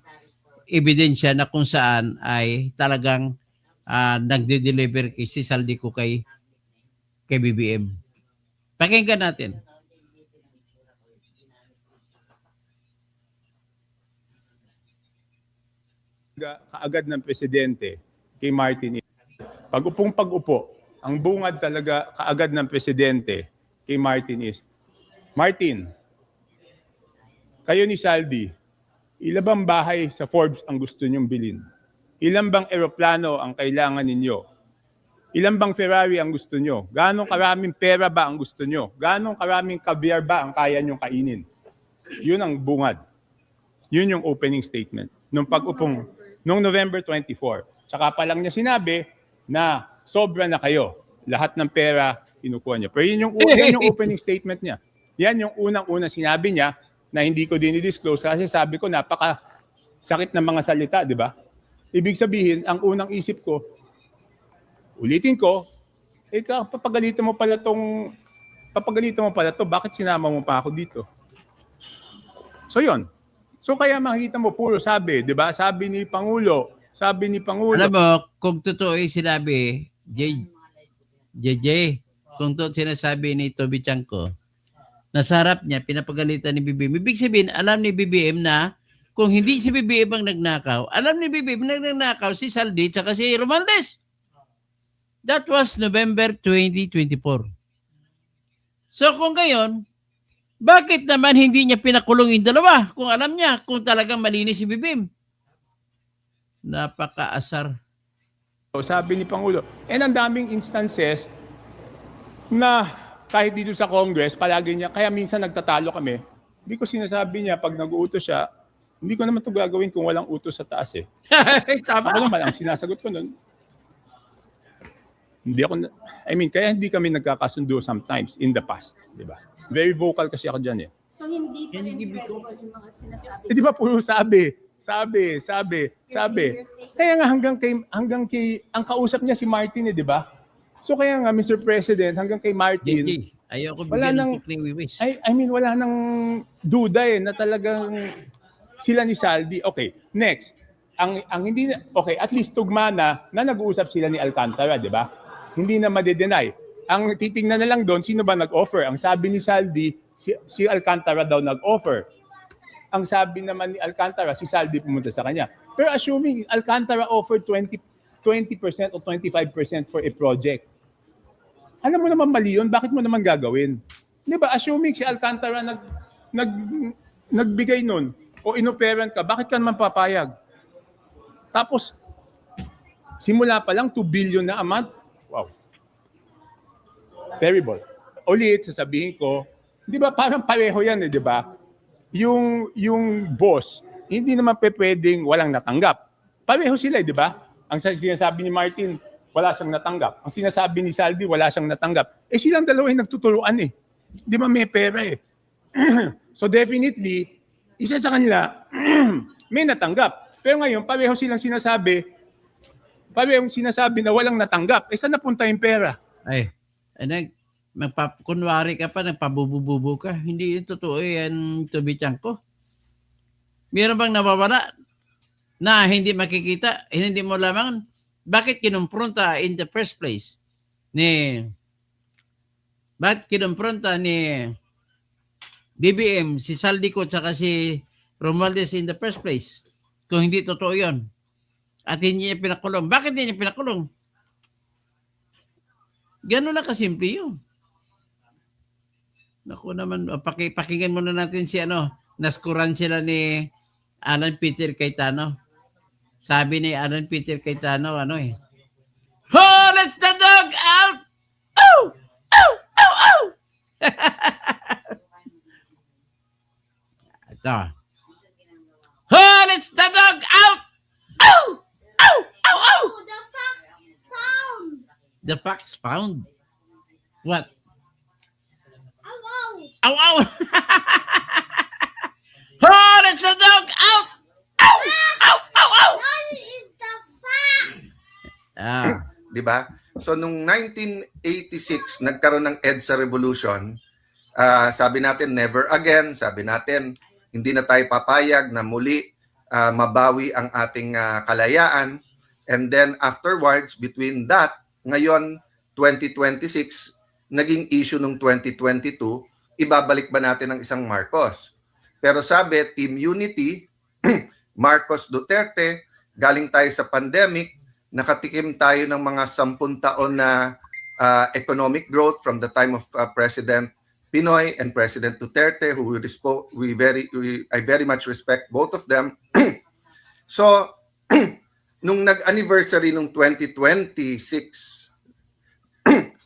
Speaker 1: ebidensya na kung saan ay talagang nagde-deliver si Saldi ko kay BBM. Pakinggan natin.
Speaker 5: Kaagad ng presidente kay Martin. Pag-upo, ang bungad talaga kaagad ng presidente kay Martin is, Martin, kayo ni Saldi, ilan bang bahay sa Forbes ang gusto nyong bilhin? Ilan bang eroplano ang kailangan ninyo? Ilan bang Ferrari ang gusto nyo? Ganong karaming pera ba ang gusto nyo? Ganong karaming caviar ba ang kaya nyong kainin? Yun ang bungad. Yun yung opening statement nung pag-upong nung November 24. Tsaka pa lang niya sinabi na sobra na kayo. Lahat ng pera kinukuha niya. Pero yun yung opening statement niya. Yan yung unang-una sinabi niya na hindi ko dinidisclose kasi sabi ko napaka sakit ng mga salita, di ba? Ibig sabihin, ang unang isip ko, ulitin ko, papagalitan mo pala to, bakit sinama mo pa ako dito? So yun. So kaya makikita mo puro sabi, 'di ba? Sabi ni Pangulo.
Speaker 1: Alam mo, kung totoo yung sinabi, JJ, kung totoo sinasabi ni Toby Chanko, nasa harap niya, pinapagalitan ni BBM. Ibig sabihin, alam ni BBM na kung hindi si BBM ang nagnakaw, alam ni BBM na nagnakaw si Saldi at si Romualdez. That was November 2024. So kung ngayon, bakit naman hindi niya pinakulong yung dalawa kung alam niya kung talagang malinis si BBM? Napakaasar.
Speaker 5: Sabi ni Pangulo, ang daming instances na kahit dito sa Congress, palagi niya, kaya minsan nagtatalo kami, hindi ko sinasabi niya pag nag-uutos siya, hindi ko naman ito gagawin kung walang utos sa taas eh.
Speaker 1: Tama.
Speaker 5: Ako naman, ang sinasagot ko nun, kaya hindi kami nagkakasundo sometimes in the past, di ba? Very vocal kasi ako dyan eh.
Speaker 6: So hindi pa rin credible yung mga sinasabi.
Speaker 5: Di ba puro sabi. Kaya nga hanggang kay ang kausap niya si Martin eh, di ba? So kaya nga Mr. President, hanggang kay Martin,
Speaker 1: JJ, ayoko
Speaker 5: wala
Speaker 1: bigyan
Speaker 5: nang
Speaker 1: ng kukling wiwis.
Speaker 5: wala nang duda eh na talagang sila ni Saldi. Okay, next. Ang hindi na, okay, at least tugma na nag-uusap sila ni Alcantara, di ba? Hindi na ma-deny. Ang titingnan na lang doon, sino ba nag-offer? Ang sabi ni Saldi, si Alcantara daw nag-offer. Ang sabi naman ni Alcantara, si Saldi pumunta sa kanya. Pero assuming Alcantara offered 20% o 25% for a project. Alam mo naman mali yun, bakit mo naman gagawin? Di ba? Assuming si Alcantara nagbigay nun o inoperan ka, bakit ka naman papayag? Tapos, simula pa lang 2 billion na a month. Wow. Terrible. Ulit, sasabihin ko, di ba parang pareho yan eh, di ba? Yung boss, hindi naman pwedeng walang natanggap. Pareho sila, di ba? Ang sinasabi ni Martin, wala siyang natanggap. Ang sinasabi ni Saldi, wala siyang natanggap. Silang dalawa yung nagtuturuan eh. Di ba may pera eh. So definitely, isa sa kanila, may natanggap. Pero ngayon, parehong sinasabi na walang natanggap. Saan napunta yung pera?
Speaker 1: Kunwari ka pa, nagpabubububo ka. Hindi yung totoo yan, Toby Chanko. Meron bang nawawala na hindi makikita, hindi mo lamang, bakit kinumpronta in the first place bakit kinumpronta ni BBM, si Saldico, tsaka si Romualdez in the first place? Kung hindi totoo yun. At hindi niya pinakulong. Bakit hindi niya pinakulong? Gano'n na kasimple yun. Naku naman, pakinggan muna natin si naskuran sila ni Alan Peter Cayetano. Sabi ni Alan Peter Cayetano, "Oh, let's the dog out! Oh! Oh! Oh! Oh!" Ito. "Oh, let's the dog out! Oh! Oh! Oh! Oh!"
Speaker 6: The facts sound.
Speaker 1: The facts found. What?
Speaker 6: Ow, ow.
Speaker 1: Ow, ow! Oh, let's the dog out! Ow! Ow! Ow! Ow!
Speaker 6: That is the facts.
Speaker 1: Ah.
Speaker 7: Di ba? So nung 1986, nagkaroon ng EDSA revolution. Sabi natin, never again. Sabi natin, hindi na tayo papayag na muli mabawi ang ating kalayaan. And then afterwards, between that, ngayon, 2026, naging issue nung 2022, ibabalik ba natin ang isang Marcos? Pero sabi, Team Unity, Marcos Duterte, galing tayo sa pandemic, nakatikim tayo ng mga 10 taon na economic growth from the time of President Pinoy and President Duterte, who I very much respect both of them. So, nung nag-anniversary nung 2026,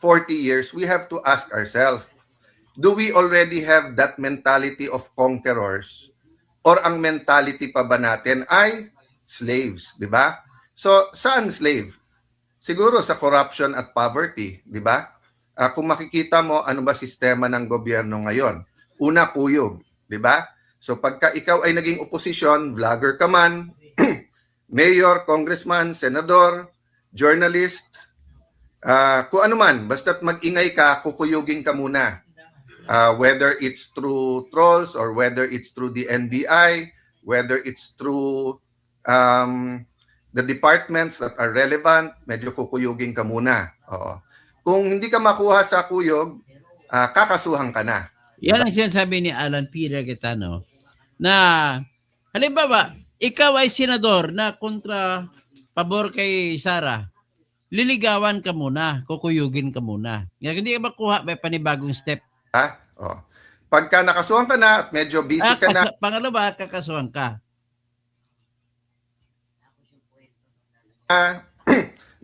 Speaker 7: 40 years, we have to ask ourselves, do we already have that mentality of conquerors? Or ang mentality pa ba natin ay slaves, di ba? So, saan slave? Siguro sa corruption at poverty, di ba? Kung makikita mo, ano ba sistema ng gobyerno ngayon? Una, kuyog, di ba? So, pagka ikaw ay naging oposisyon, vlogger ka man, mayor, congressman, senador, journalist, kung ano man, basta't mag-ingay ka, kukuyugin ka muna. Whether it's through trolls or whether it's through the NBI, whether it's through the departments that are relevant, medyo kukuyugin ka muna. Oo. Kung hindi ka makuha sa kuyog, kakasuhan ka na.
Speaker 1: Yan ang sinasabi ni Alan P. Cayetano na halimbawa, ikaw ay senador na kontra pabor kay Sara, liligawan ka muna, kukuyugin ka muna. Kaya hindi ka makuha, may panibagong step.
Speaker 7: Ha? Oh. Pagka nakasuhan ka na at medyo busy ka na,
Speaker 1: Pangalawa, kakasuhan ka.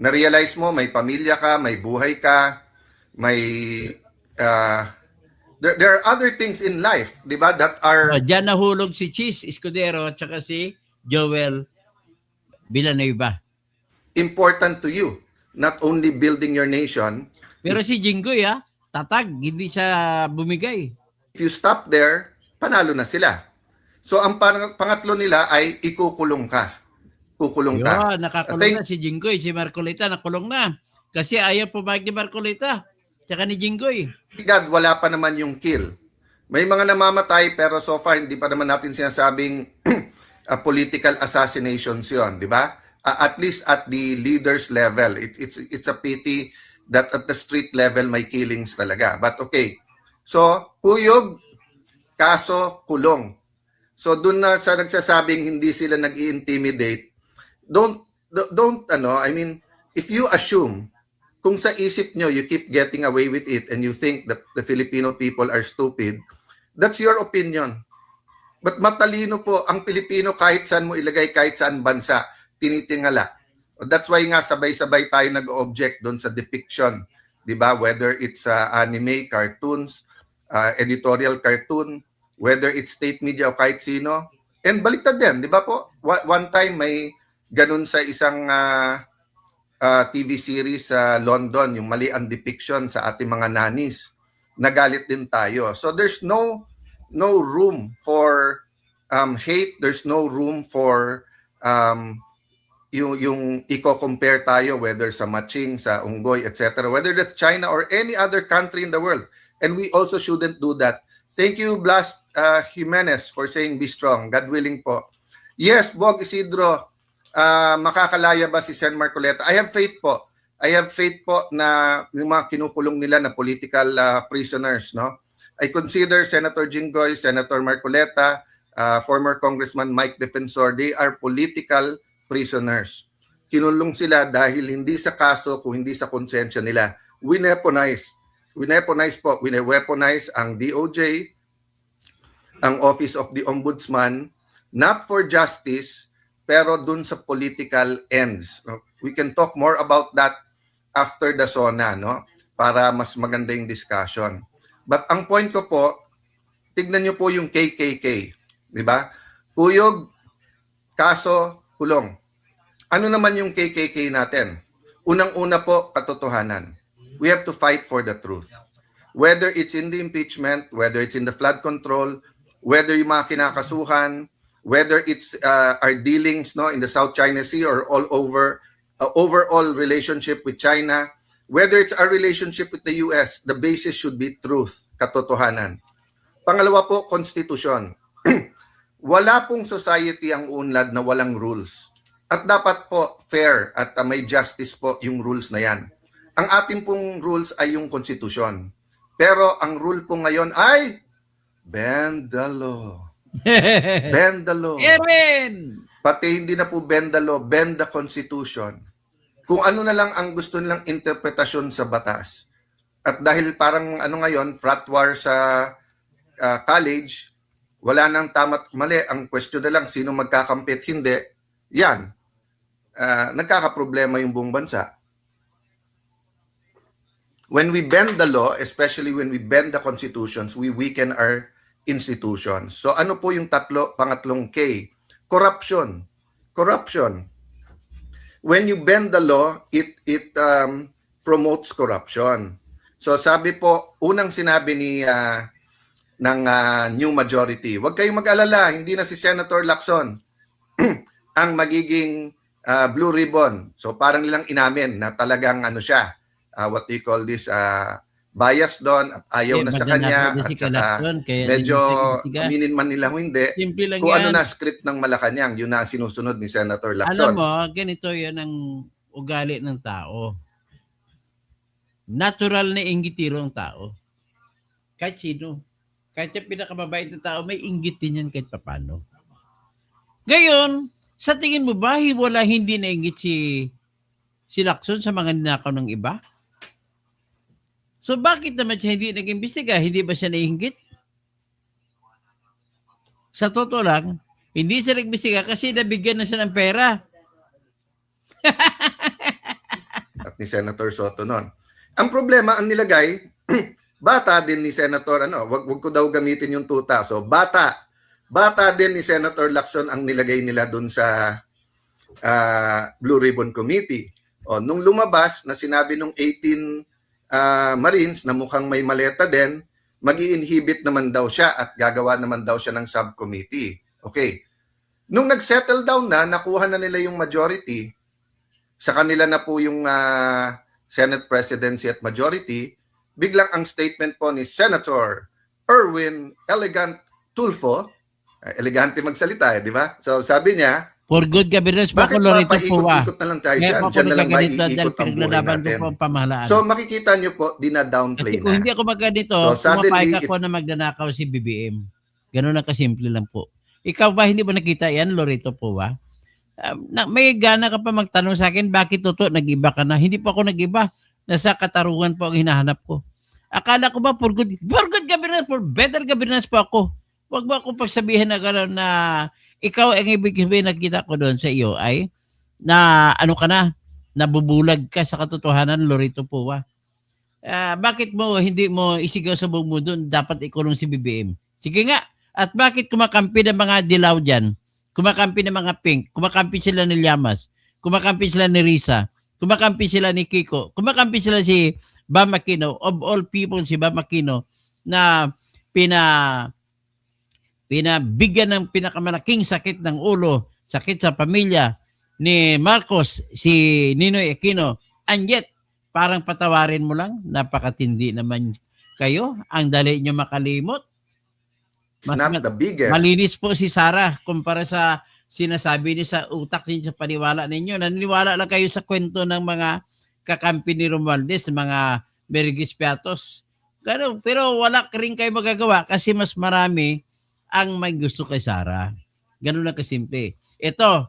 Speaker 7: na-realize mo may pamilya ka, may buhay ka, may there are other things in life, 'di ba, that are
Speaker 1: Diyan nahulog si Cheese Escudero at saka si Joel Villanueva.
Speaker 7: important to you. Not only building your nation,
Speaker 1: Pero si Jinggoy tatag, hindi siya bumigay.
Speaker 7: if you stop there, panalo na sila. So ang pangatlo nila ay ikukulong ka. Kukulong ka.
Speaker 1: Yun, nakakulong na si Jinggoy, si Marcolita nakulong na. Kasi ayaw pumayag ni Marcolita, tsaka ni Jinggoy.
Speaker 7: God, wala pa naman yung kill. May mga namamatay pero so far hindi pa naman natin sinasabing political assassinations yon, di ba? At least at the leaders level. It's a pity that at the street level may killings talaga. But okay. So, kuyog, kaso, kulong. So, dun na sa nagsasabing hindi sila nag-i-intimidate, if you assume, kung sa isip nyo, you keep getting away with it and you think that the Filipino people are stupid, that's your opinion. But matalino po ang Pilipino kahit saan mo ilagay, kahit saan bansa, tinitingala. That's why nga sabay-sabay tayo nag-object doon sa depiction, di ba? Whether it's anime, cartoons, editorial cartoon, whether it's state media o kahit sino. And baliktad din, di ba po? One time may ganun sa isang TV series sa London, yung mali ang depiction sa ating mga nanis. Nagalit din tayo. So there's no room for hate. There's no room for yung i-compare tayo, whether sa Maching, sa Unggoy, etc., whether that's China or any other country in the world. And we also shouldn't do that. Thank you, Blas Jimenez, for saying be strong. God willing po. Yes, Bog Isidro, makakalaya ba si Sen Marcoleta? I have faith po. I have faith po na yung mga kinukulong nila na political prisoners, no? I consider Senator Jinggoy, Senator Marcoleta, former Congressman Mike Defensor, they are political prisoners. Kinulong sila dahil hindi sa kaso, kung hindi sa konsensya nila. Weaponize ang DOJ, ang Office of the Ombudsman, not for justice, pero dun sa political ends. We can talk more about that after the SONA, no? Para mas maganda yung discussion. But ang point ko po, tignan nyo po yung KKK, di ba? Kuyog, kaso, kulong. Ano naman yung KKK natin? Unang-una po, katotohanan. We have to fight for the truth. Whether it's in the impeachment, whether it's in the flood control, whether yung mga kinakasuhan, whether it's our dealings, no, in the South China Sea or all over overall relationship with China, Whether it's our relationship with the US, the basis should be truth, katotohanan. Pangalawa po, konstitusyon. Wala pong society ang unlad na walang rules. At dapat po fair at may justice po yung rules na yan. Ang ating pong rules ay yung konstitusyon. Pero ang rule po ngayon ay bend the law. Bend the law.
Speaker 1: Aaron!
Speaker 7: Pati hindi na po bend the law, bend the constitution. Kung ano na lang ang gusto nilang interpretasyon sa batas. At dahil parang ngayon, frat war sa college, wala nang tama't mali. Ang question na lang, sino magkakampit, hindi. Yan. Nagkakaproblema yung buong bansa. When we bend the law, especially when we bend the constitutions, we weaken our institutions. So ano po yung pangatlong K? Corruption. Corruption. When you bend the law, it promotes corruption. So sabi po, unang sinabi ng new majority, huwag kayong mag-alala, hindi na si Senator Lacson ang magiging blue ribbon. So parang nilang inamin na talagang siya, what do you call this, bias doon at ayaw na sa kanya at saka medyo aminin man nila hindi.
Speaker 1: Simple lang
Speaker 7: Kung ano
Speaker 1: yan.
Speaker 7: na script ng Malacanang, yun na ang sinusunod ni Senator
Speaker 1: Alam
Speaker 7: Lacson.
Speaker 1: mo, ganito yan ang ugali ng tao. Natural na inggitiro ang tao. Kahit sino. Kahit yung pinakamabait na tao, may inggit din yan kahit papano. Ngayon, sa tingin mo ba, wala hindi nainggit si Lacson sa mga ninakaw ng iba? So bakit naman siya hindi nag-imbestiga? Hindi ba siya naiinggit? Sa totoo lang, hindi siya nag-imbestiga kasi nabigyan na siya ng pera.
Speaker 7: At ni Senator Soto noon. Ang problema, ang nilagay, bata din ni Senator, wag ko daw gamitin yung tuta. So, bata din ni Senator Lacson ang nilagay nila dun sa Blue Ribbon Committee. O, nung lumabas na sinabi nung 18 Marines na mukhang may maleta din, mag-i-inhibit naman daw siya at gagawa naman daw siya ng subcommittee. Okay. Nung nag-settle down na, nakuha na nila yung majority, sa kanila na po yung Senate presidency at majority, biglang ang statement po ni Senator Erwin Elegant Tulfo, elegante magsalita di ba? So sabi niya,
Speaker 1: For good governance pa
Speaker 7: bakit
Speaker 1: ko, Lorito Pua.
Speaker 7: papaikot-ikot na lang tayo
Speaker 1: Kaya
Speaker 7: dyan?
Speaker 1: pa ako
Speaker 7: Dyan na lang
Speaker 1: nagaganito
Speaker 7: maiikot
Speaker 1: dahil
Speaker 7: ang buhay
Speaker 1: pinaglalaban ko
Speaker 7: natin.
Speaker 1: po ang pamahalaan.
Speaker 7: So makikita nyo po, dina-downplay
Speaker 1: Kasi kung
Speaker 7: na.
Speaker 1: hindi ako magganito,
Speaker 7: So, suddenly,
Speaker 1: pumapayag ako na magnanakaw si BBM. Ganun lang kasimple lang po. Ikaw ba, hindi ba nakita yan, Lorito Pua? May gana ka pa magtanong sa akin, bakit totoo, nag-iba ka na? Hindi po ako nag-iba. Nasa katarungan po ang hinahanap ko. Akala ko ba for good governance, for better governance po ako. Huwag mo akong pagsabihin na gano'n na ikaw ang ibig sabihin nakita ko doon sa iyo ay na ka na, nabubulag ka sa katotohanan, Lorito Pua. Bakit mo hindi mo isigaw sa buong mundo dapat ikulong si BBM? Sige nga, at bakit kumakampi ng mga dilaw dyan? Kumakampi ng mga pink, kumakampi sila ni Llamas, kumakampi sila ni Risa, kumakampi sila ni Kiko, kumakampi sila si Bam Aquino, of all people si Bam Aquino na pinabigyan ng pinakamalaking sakit ng ulo, sakit sa pamilya ni Marcos, si Ninoy Aquino, and yet, parang patawarin mo lang, napakatindi naman kayo, ang dali nyo makalimot.
Speaker 7: It's not the biggest.
Speaker 1: Malinis po si Sara kumpara sa sinasabi niya sa utak niyo sa paniwala ninyo. Naniniwala lang kayo sa kwento ng mga kakampi ni Romualdez, mga Mergis Piatos. Pero wala rin kayo magagawa kasi mas marami ang may gusto kay Sara. Ganun lang kasimple. Itong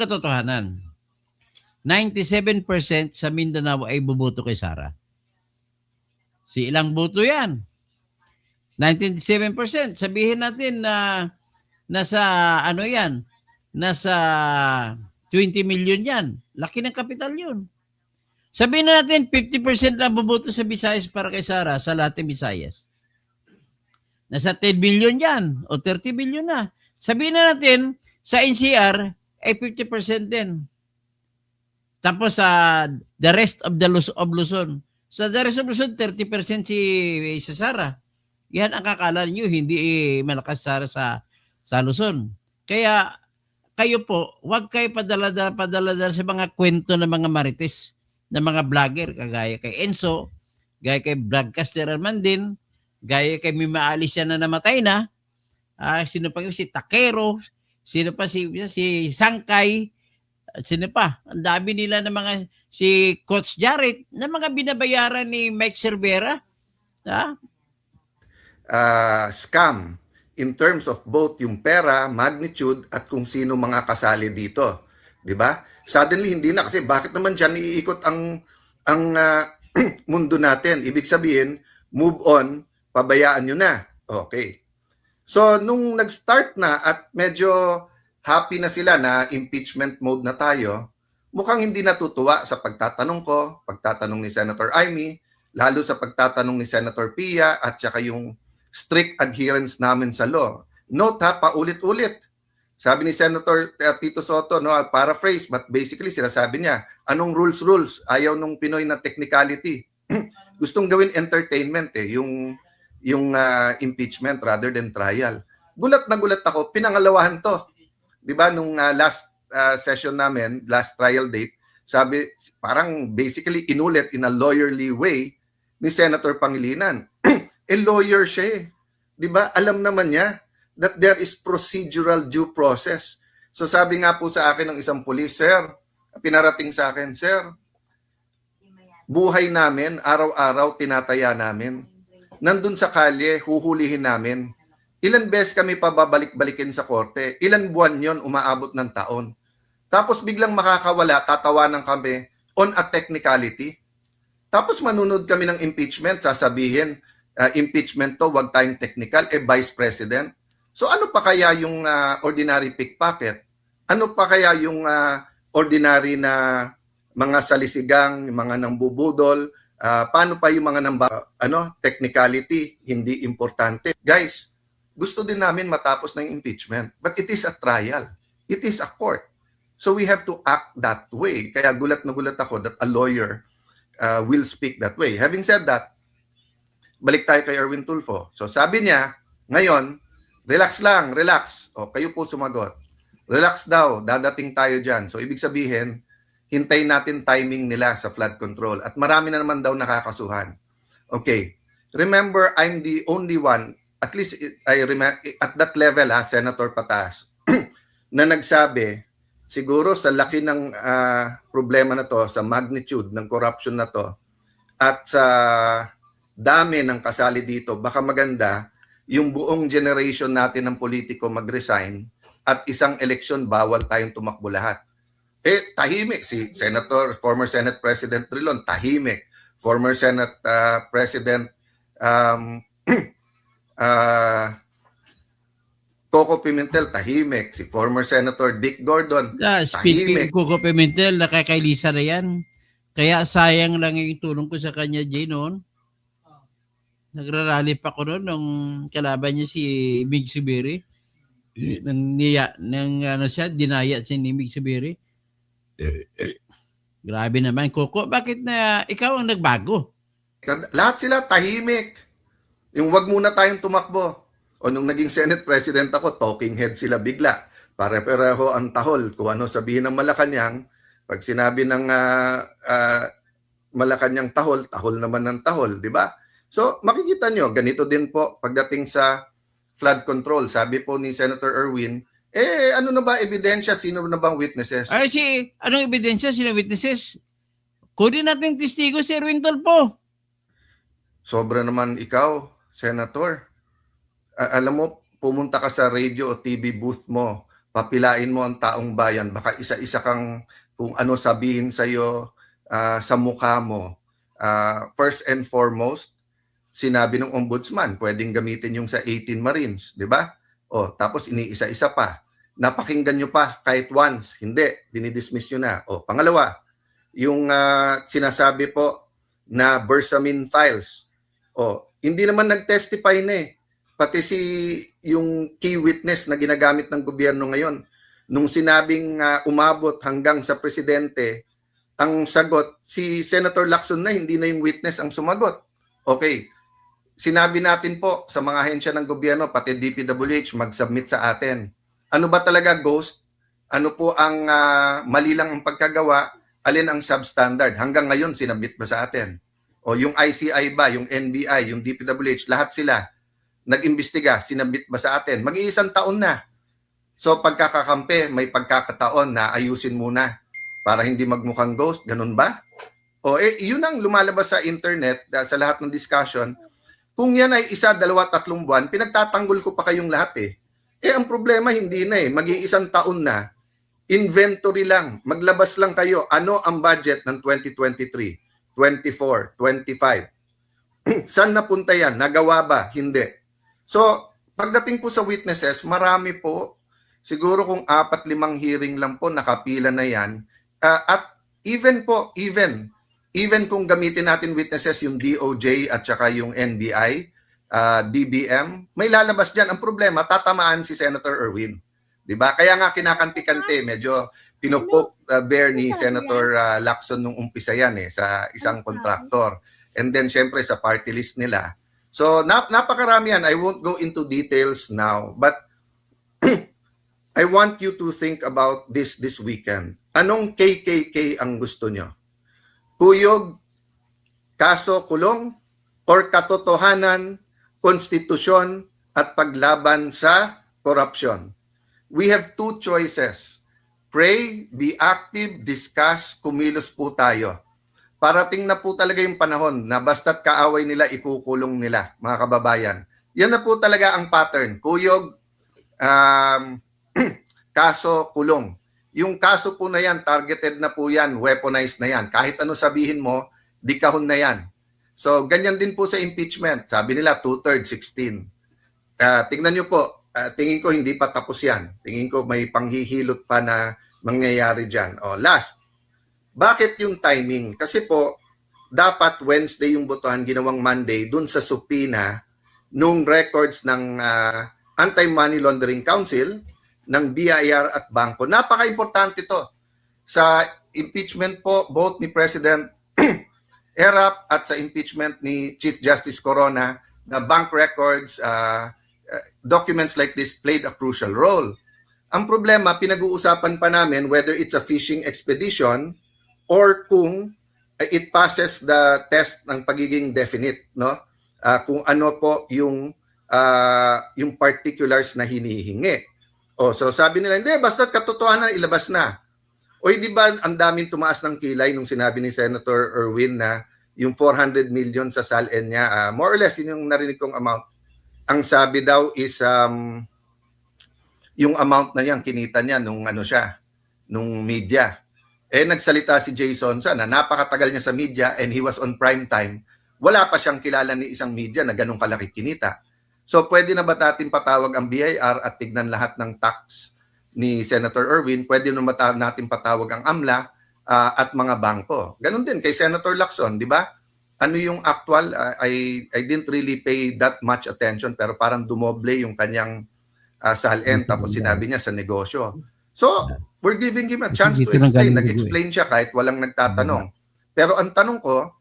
Speaker 1: katotohanan. 97% sa Mindanao ay buboto kay Sara. Si ilang boto yan? 97%. Sabihin natin na nasa nasa 20 million yan. Laki ng kapital yun. Sabihin na natin 50% lang buboto sa Visayas para kay Sara sa lahat ng Visayas. Nasa 10 billion yan o 30 billion na. Sabihin na natin sa NCR ay 50% din. Tapos sa the rest of Luzon. Sa the rest of Luzon, 30% si Sara. Yan ang akala niyo hindi malakas Sara sa Luzon. Kaya kayo po, huwag kayo padala sa mga kwento ng mga marites ng mga vlogger kagaya kay Enzo, gaya kay Vlogcaster man din, gaya kay Mima Alicia na namatay na, sino pa si Takero, sino pa si Sangkay, at sino pa? Ang dami nila ng mga si Coach Jarrett na mga binabayaran ni Mike Cervera. Ha?
Speaker 7: Scam in terms of both yung pera, magnitude, at kung sino mga kasali dito. Di ba? Suddenly, hindi na. Kasi bakit naman dyan iikot ang mundo natin? Ibig sabihin, move on, pabayaan nyo na. Okay. So, nung nag-start na at medyo happy na sila na impeachment mode na tayo, mukhang hindi natutuwa sa pagtatanong ko, pagtatanong ni Senator Amy, lalo sa pagtatanong ni Senator Pia, at saka yung strict adherence namin sa law. Note ha, paulit-ulit. Sabi ni Senator Tito Soto, no, I'll paraphrase, but basically sinasabi niya, anong rules? Ayaw nung Pinoy na technicality. Gustong gawin entertainment yung impeachment rather than trial. Gulat na gulat ako, pinangalawahan to. 'Di ba nung last session namin, last trial date, sabi parang basically inulit in a lawyerly way ni Senator Pangilinan. Lawyer siya eh. 'Di ba? Alam naman niya that there is procedural due process. So sabi nga po sa akin ng isang pulis, sir, pinarating sa akin, sir, buhay namin, araw-araw tinataya namin. Nandun sa kalye, huhulihin namin. Ilan beses kami pababalik-balikin sa korte? Ilan buwan yon umaabot ng taon? Tapos biglang makakawala, tatawanan kami on a technicality. Tapos manunod kami ng impeachment, sasabihin, impeachment to, wag tayong technical, vice president. So ano pa kaya yung ordinary pickpocket? Ano pa kaya yung ordinary na mga salisigang, mga nambubudol? Paano pa yung mga technicality, hindi importante. Guys, gusto din namin matapos ng impeachment, but it is a trial. It is a court. So we have to act that way. Kaya gulat na gulat ako that a lawyer will speak that way. Having said that, balik tayo kay Erwin Tulfo. So sabi niya, ngayon, relax lang, relax. O, kayo po sumagot. Relax daw, dadating tayo dyan. So ibig sabihin, hintayin natin timing nila sa flood control. At marami na naman daw nakakasuhan. Okay. Remember, I'm the only one, at least I remember, at that level, Senator Patas, na nagsabi, siguro sa laki ng problema na to, sa magnitude ng corruption na to, at sa dami ng kasali dito, baka maganda yung buong generation natin ng politiko mag-resign at isang eleksyon bawal tayong tumakbo lahat. Tahimik si former Senate President Trilon, tahimik. Former Senate President Coco Pimentel, tahimik. Si former Senator Dick Gordon,
Speaker 1: Speaking
Speaker 7: tahimik.
Speaker 1: of Coco Pimentel, nakakailisa na yan. Kaya sayang lang yung tulong ko sa kanya, Jay, noon. Nagrarally pa ko noon nung kalaban niya si Mig Subiri. Dinaya siya ni Mig Subiri. Grabe naman, Coco. Bakit na ikaw ang nagbago?
Speaker 7: Lahat sila tahimik. Yung wag muna tayong tumakbo. O nung naging Senate President ako, talking head sila bigla. Pare-pareho ang tahol. Kung ano sabihin ng Malacanang, pag sinabi ng Malacanang tahol, tahol naman ng tahol, di ba? So makikita nyo, ganito din po pagdating sa flood control. Sabi po ni Senator Erwin, ano na ba ebidensya? Sino na bang witnesses?
Speaker 1: Anong ebidensya? Sino witnesses? Kunin natin testigo si Erwin Tulfo.
Speaker 7: Sobra naman ikaw, Senator. Alam mo, pumunta ka sa radio o TV booth mo, papilain mo ang taong bayan, baka isa-isa kang kung ano sabihin sa'yo sa mukha mo. First and foremost, sinabi ng ombudsman, pwedeng gamitin yung sa 18 Marines, di ba? O, tapos iniisa-isa pa. Napakinggan nyo pa kahit once. Hindi, dinidismiss nyo na. O, pangalawa, yung sinasabi po na Bersamin files. O, hindi naman nag-testify na eh. Pati yung key witness na ginagamit ng gobyerno ngayon, nung sinabing umabot hanggang sa presidente, ang sagot, si Senator Lacson na, hindi na yung witness ang sumagot. Okay, sinabi natin po sa mga ahensya ng gobyerno, pati DPWH, mag-submit sa atin. Ano ba talaga, Ghost? Ano po ang mali lang ang pagkagawa? alin ang substandard? Hanggang ngayon, sinabit ba sa atin? O yung ICI ba, yung NBI, yung DPWH, lahat sila nag-imbestiga, sinabit ba sa atin? Mag-iisang taon na. So pagkakakampi, may pagkakataon na ayusin muna para hindi magmukhang ghost, ganun ba? O yun ang lumalabas sa internet, sa lahat ng discussion. Kung yan ay 1, 2, 3 buwan, pinagtatanggol ko pa kayong lahat eh. Ang problema hindi na eh, mag-iisang taon na, inventory lang, maglabas lang kayo, ano ang budget ng 2023, 24, 25. Saan napunta yan? Nagawa ba? Hindi. So, pagdating po sa witnesses, marami po, siguro kung 4-5 hearing lang po, nakapila na yan. At even kung gamitin natin witnesses yung DOJ at saka yung NBI, DBM, may lalabas dyan. Ang problema, tatamaan si Senator Erwin. Diba? Kaya nga kinakanti-kanti, medyo bear ni Senator Lacson nung umpisa yan sa isang kontraktor. And then, syempre, sa party list nila. So, napakarami yan. I won't go into details now. But, I want you to think about this weekend. Anong KKK ang gusto nyo? Kuyog, kaso kulong, or katotohanan, konstitusyon, at paglaban sa korupsyon? We have 2 choices. Pray, be active, discuss, kumilos po tayo. Parating na po talaga yung panahon na basta't kaaway nila, ikukulong nila, mga kababayan. Yan na po talaga ang pattern. Kuyog, kaso, kulong. Yung kaso po na yan, targeted na po yan, weaponized na yan. Kahit ano sabihin mo, di kahon na yan. So, ganyan din po sa impeachment. Sabi nila, 2/3, 16. Tingnan nyo po, tingin ko hindi pa tapos yan. Tingin ko may panghihilot pa na mangyayari dyan. Last, bakit yung timing? Kasi po, dapat Wednesday yung botohan, ginawang Monday, dun sa subpoena nung records ng Anti-Money Laundering Council, ng BIR at bangko. Napaka-importante to. Sa impeachment po, both ni President Erap at sa impeachment ni Chief Justice Corona, the bank records, documents like this played a crucial role. Ang problema, pinag-uusapan pa namin whether it's a fishing expedition or kung it passes the test ng pagiging definite, no? Kung ano po yung particulars na hinihingi. So sabi nila, hindi, basta katotohanan, ilabas na. Di ba ang daming tumaas ng kilay nung sinabi ni Senator Erwin na yung 400 million sa SALN niya, more or less, yun yung narinig kong amount. Ang sabi daw is, yung amount na yan, kinita niya nung media. Nagsalita si Jason na napakatagal niya sa media and he was on prime time. Wala pa siyang kilala ni isang media na ganun kalaki kinita. So pwede na ba natin patawag ang BIR at tignan lahat ng tax ni Senator Erwin? Pwede na ba natin patawag ang AMLA at mga bangko? Ganon din kay Senator Lacson, di ba? Ano yung actual? I didn't really pay that much attention pero parang dumoble yung kanyang SALN tapos sinabi niya sa negosyo. So, we're giving him a chance to explain. Nag-explain siya kahit walang nagtatanong. Pero ang tanong ko,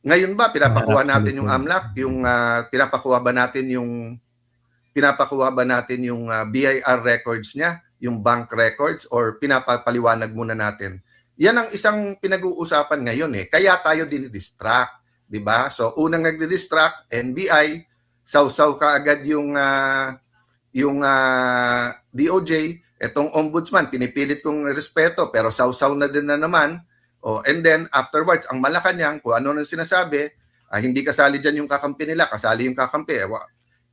Speaker 7: ngayon ba pinapakuha natin yung AMLAC, yung pinapakuha ba natin yung BIR records niya, yung bank records, or pinapapaliwanag muna natin? Yan ang isang pinag-uusapan ngayon Kaya tayo dinidistract, di ba? So unang nagdi-distract, NBI, sausaw ka agad yung DOJ, etong ombudsman, pinipilit kong respeto, pero sausaw na din na naman. And then, afterwards, ang Malacanang, kung ano nang sinasabi, hindi kasali dyan yung kakampi nila, kasali yung kakampi.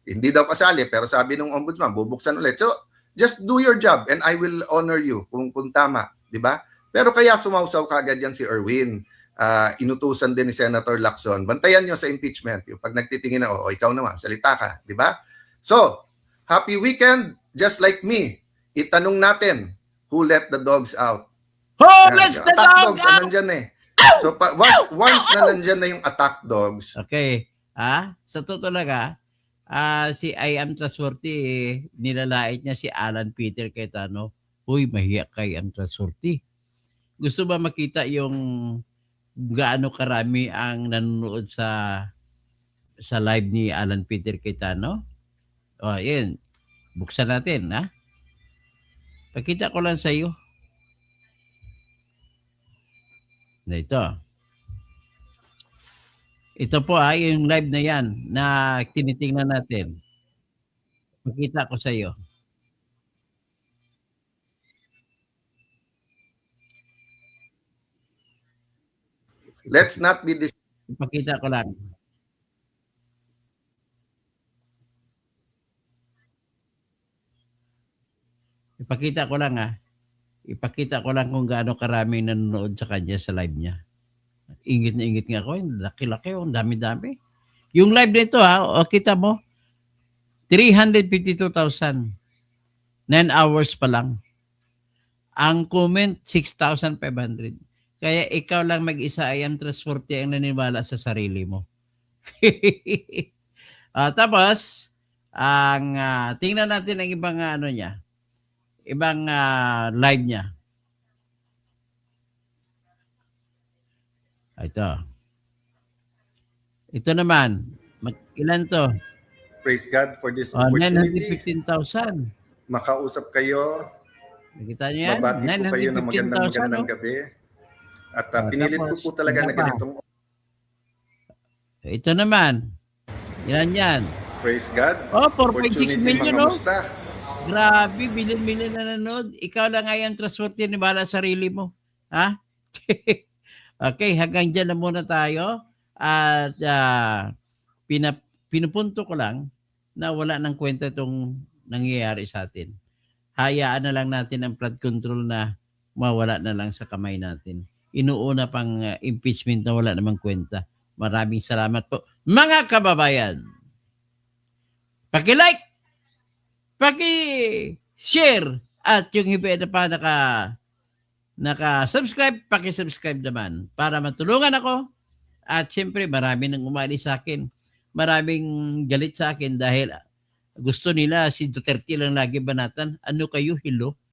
Speaker 7: Hindi daw kasali, pero sabi ng ombudsman, bubuksan ulit. So, just do your job and I will honor you kung tama, di ba? Pero kaya sumausaw kagad yan si Erwin. Inutusan din ni Senator Lacson. Bantayan nyo sa impeachment. Yung pag nagtitingin na, ikaw naman, salita ka, di ba? So, happy weekend, just like me. Itanong natin, who let the dogs out?
Speaker 1: Let's the
Speaker 7: attack
Speaker 1: dog
Speaker 7: dogs, nandyan So, once na nandyan na yung attack dogs,
Speaker 1: Okay. Sa totoo talaga, si I Am Trustworthy, nilalait niya si Alan Peter Cayetano. Uy, mahiya kay I Am Trustworthy. Gusto ba makita yung gaano karami ang nanonood sa live ni Alan Peter Cayetano? Yun. Buksan natin, Pakita ko lang sa iyo. Na ito. Ito po yung live na yan na tinitingnan natin. Makita ko sa iyo.
Speaker 7: Let's not be
Speaker 1: Ipakita ko lang. Ipakita ko lang Ipakita ko lang kung gaano karami nanonood sa kanya sa live niya. Ingit na ingit nga ako. Laki-laki. Ang dami-dami. Yung live nito o kita mo, 352,000. 9 hours pa lang. Ang comment, 6,500. Kaya ikaw lang mag-isa ay ang transporte ang naniwala sa sarili mo. Tapos, tingnan natin ang ibang niya. Ibang live niya. Ito. Ito naman. Ilan to?
Speaker 7: praise God for this opportunity.
Speaker 1: 915,000.
Speaker 7: Makausap kayo.
Speaker 1: Nakita niyo yan?
Speaker 7: Mabati po kayo ng magandang gabi. At pinilit ko
Speaker 1: tapos,
Speaker 7: po talaga na
Speaker 1: iba pa.
Speaker 7: ganitong
Speaker 1: Ito naman. Ilan yan?
Speaker 7: praise God.
Speaker 1: 4.6 million, no?
Speaker 7: Kamusta?
Speaker 1: Grabe, bilin-bilin na nanood. Ikaw lang ay ang transporte ni bala sarili mo. Ha? Okay, hanggang dyan na muna tayo. At pinupunto ko lang na wala ng kwenta itong nangyayari sa atin. Hayaan na lang natin ang flood control na mawala na lang sa kamay natin. Inuuna pang impeachment na wala namang kwenta. Maraming salamat po. Mga kababayan, paki-like, paki-share, at yung iba na pa naka-subscribe, paki-subscribe naman para matulungan ako. At siyempre, marami nang umali sa akin. Maraming galit sa akin dahil gusto nila si Duterte lang lagi banatan. Ano kayo, hilo?